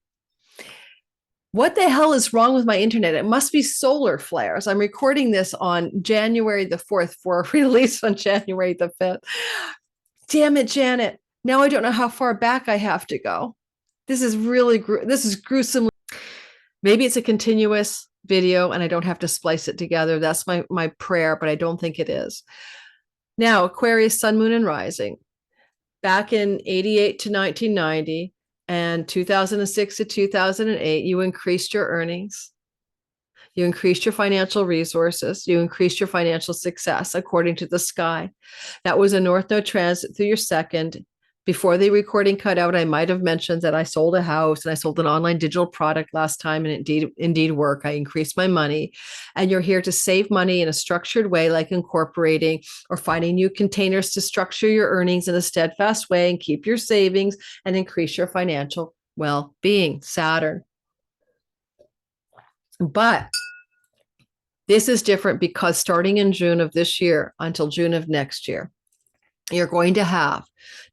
What the hell is wrong with my internet? It must be solar flares. I'm recording this on January the 4th for a release on January the 5th. Damn it, Janet. Now I don't know how far back I have to go. This is really, this is gruesome. Maybe it's a continuous video and I don't have to splice it together. That's my prayer, but I don't think it is. Now, Aquarius, Sun, Moon, and Rising. Back in 88 to 1990 and 2006 to 2008, you increased your earnings. You increased your financial resources. You increased your financial success according to the sky. That was a North Node transit through your second. Before the recording cut out, I might have mentioned that I sold a house and I sold an online digital product last time, and it indeed worked. I increased my money. And you're here to save money in a structured way, like incorporating or finding new containers to structure your earnings in a steadfast way and keep your savings and increase your financial well-being. Saturn. But this is different because starting in June of this year until June of next year, you're going to have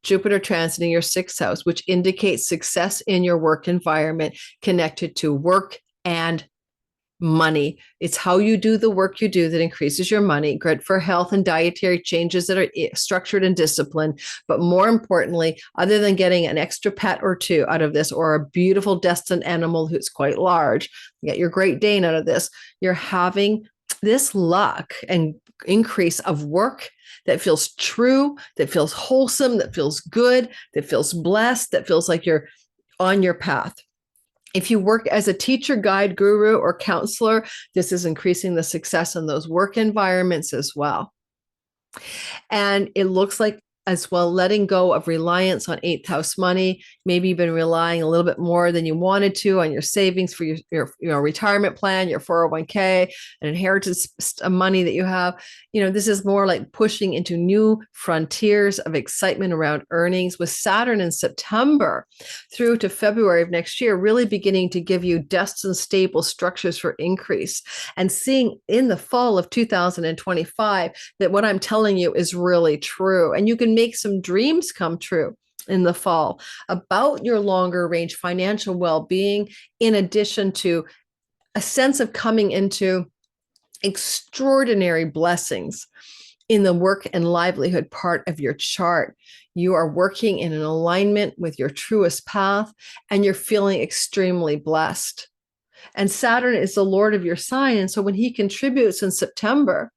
Jupiter transiting your sixth house, which indicates success in your work environment connected to work and money. It's how you do the work you do that increases your money. Great for health and dietary changes that are structured and disciplined. But more importantly, other than getting an extra pet or two out of this, or a beautiful destined animal who's quite large, you get your Great Dane out of this, you're having this luck and increase of work that feels true, that feels wholesome, that feels good, that feels blessed, that feels like you're on your path. If you work as a teacher, guide, guru, or counselor, this is increasing the success in those work environments as well. And it looks like as well, letting go of reliance on eighth house money. Maybe you've been relying a little bit more than you wanted to on your savings for your retirement plan, your 401k, and inheritance money that you have. This is more like pushing into new frontiers of excitement around earnings, with Saturn in September through to February of next year, really beginning to give you destined stable structures for increase, and seeing in the fall of 2025 that what I'm telling you is really true. And you can make some dreams come true in the fall about your longer range financial well-being, in addition to a sense of coming into extraordinary blessings in the work and livelihood part of your chart. You are working in an alignment with your truest path, and you're feeling extremely blessed. And Saturn is the Lord of your sign. And so when he contributes in September,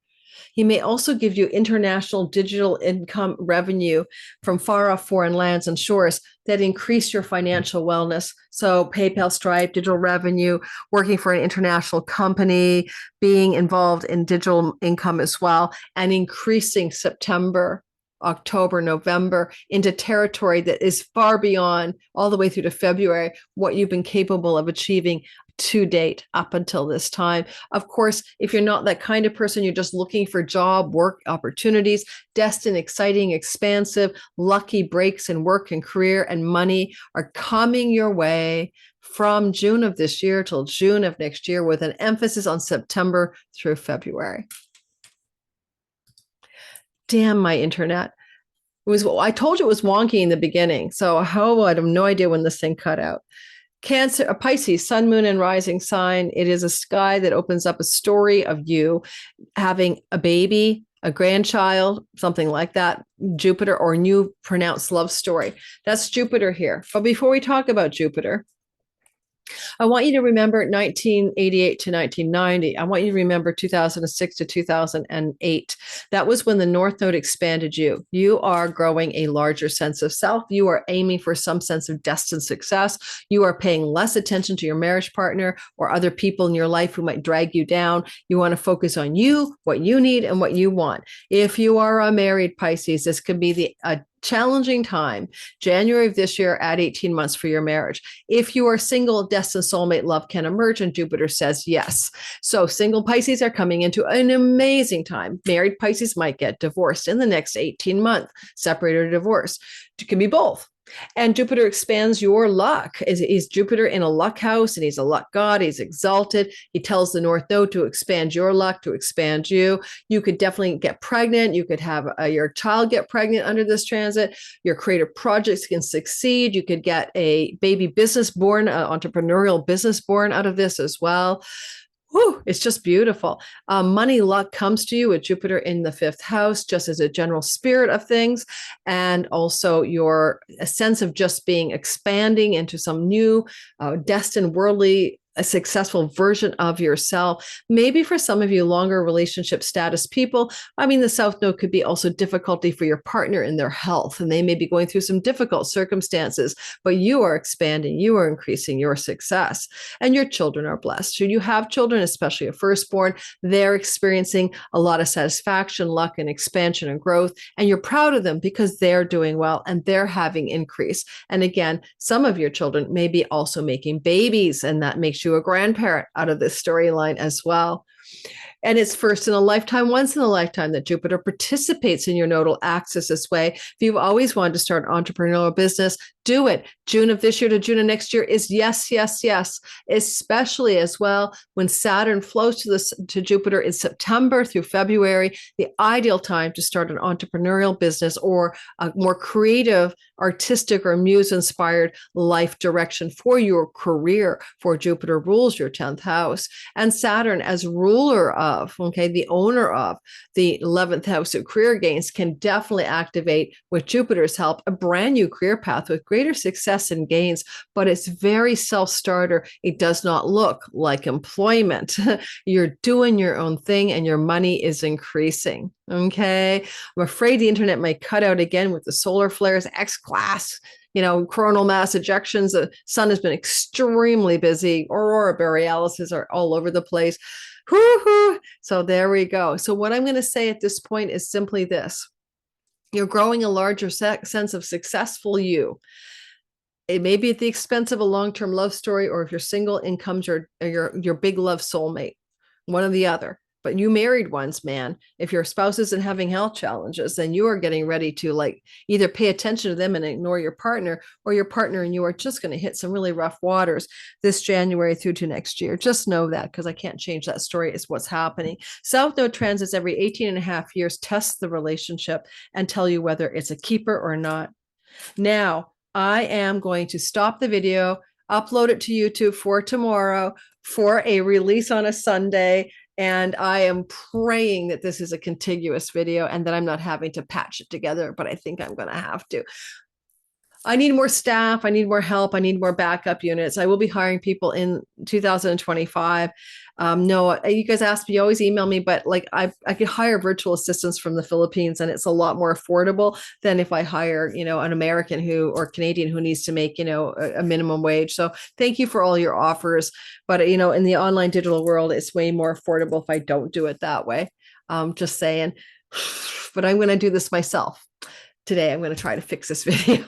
he may also give you international digital income revenue from far off foreign lands and shores that increase your financial wellness. So PayPal, Stripe, digital revenue, working for an international company, being involved in digital income as well, and increasing September, October, November into territory that is far beyond, all the way through to February, what you've been capable of achieving to date up until this time. Of course, if you're not that kind of person, you're just looking for job, work opportunities, destined, exciting, expansive, lucky breaks in work and career and money are coming your way from June of this year till June of next year, with an emphasis on September through February. Damn my internet. I told you it was wonky in the beginning. So I have no idea when this thing cut out. Cancer, a Pisces, sun, moon, and rising sign. It is a sky that opens up a story of you having a baby, a grandchild, something like that, Jupiter, or a new pronounced love story. That's Jupiter here. But before we talk about Jupiter, I want you to remember 1988 to 1990. I want you to remember 2006 to 2008. That was when the North Node expanded you. You are growing a larger sense of self. You are aiming for some sense of destined success. You are paying less attention to your marriage partner or other people in your life who might drag you down. You want to focus on you, what you need, and what you want. If you are a married Pisces, this could be a challenging time. January of this year, add 18 months for your marriage. If you are single, destined soulmate love can emerge, and Jupiter says yes. So single Pisces are coming into an amazing time. Married Pisces might get divorced in the next 18 months, separated or divorced. It can be both. And Jupiter expands your luck. Is Jupiter in a luck house, and he's a luck god. He's exalted. He tells the North Node to expand your luck, to expand you. You could definitely get pregnant. You could have your child get pregnant under this transit. Your creative projects can succeed. You could get a baby business born, entrepreneurial business born out of this as well. Whew, it's just beautiful. Money luck comes to you with Jupiter in the fifth house, just as a general spirit of things. And also a sense of just being expanding into some new destined worldly, a successful version of yourself. Maybe for some of you, longer relationship status people. I mean, the South Node could be also difficulty for your partner in their health, and they may be going through some difficult circumstances, but you are expanding, you are increasing your success, and your children are blessed. Should you have children, especially a firstborn, they're experiencing a lot of satisfaction, luck, and expansion and growth, and you're proud of them because they're doing well and they're having increase. And again, some of your children may be also making babies, and that makes you a grandparent out of this storyline as well. And it's first in a lifetime, once in a lifetime, that Jupiter participates in your nodal axis this way. If you've always wanted to start an entrepreneurial business, do it. June of this year to June of next year is yes, yes, yes, especially as well when Saturn flows to Jupiter in September through February, the ideal time to start an entrepreneurial business or a more creative, artistic, or muse-inspired life direction for your career, for Jupiter rules your 10th house. And Saturn, as ruler of, the owner of the 11th house of career gains, can definitely activate, with Jupiter's help, a brand new career path with greater success and gains, but it's very self-starter. It does not look like employment. You're doing your own thing and your money is increasing. Okay. I'm afraid the internet might cut out again with the solar flares, X class. coronal mass ejections. The sun has been extremely busy. Aurora borealis are all over the place. Woo-hoo. So there we go. So what I'm going to say at this point is simply this. You're growing a larger sense of successful you. It may be at the expense of a long-term love story, or if you're single, in comes your big love soulmate, one or the other. But you married ones, man. If your spouse isn't having health challenges, then you are getting ready to either pay attention to them and ignore your partner, or your partner and you are just going to hit some really rough waters this January through to next year. Just know that, because I can't change that story. It's what's happening. South Node transits every 18 and a half years test the relationship and tell you whether it's a keeper or not. Now, I am going to stop the video, upload it to YouTube for tomorrow for a release on a Sunday. And I am praying that this is a contiguous video and that I'm not having to patch it together, but I think I'm going to have to. I need more staff. I need more help. I need more backup units. I will be hiring people in 2025. No, you guys ask me, you always email me, but I could hire virtual assistants from the Philippines, and it's a lot more affordable than if I hire, an American or Canadian who needs to make, a minimum wage. So thank you for all your offers. But, in the online digital world, it's way more affordable if I don't do it that way. Just saying, but I'm going to do this myself. Today, I'm going to try to fix this video.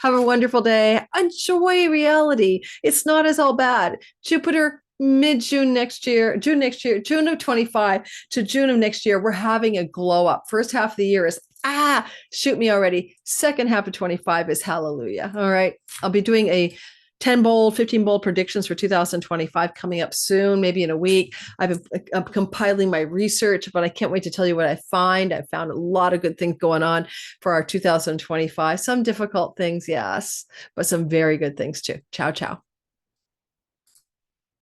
Have a wonderful day. Enjoy reality. It's not as all bad. Jupiter June of 25 to June of next year, we're having a glow up. First half of the year is, shoot me already. Second half of 25 is hallelujah. All right. I'll be doing a 10 bold, 15 bold predictions for 2025 coming up soon, maybe in a week. I'm compiling my research, but I can't wait to tell you what I find. I found a lot of good things going on for our 2025. Some difficult things, yes, but some very good things too. Ciao, ciao.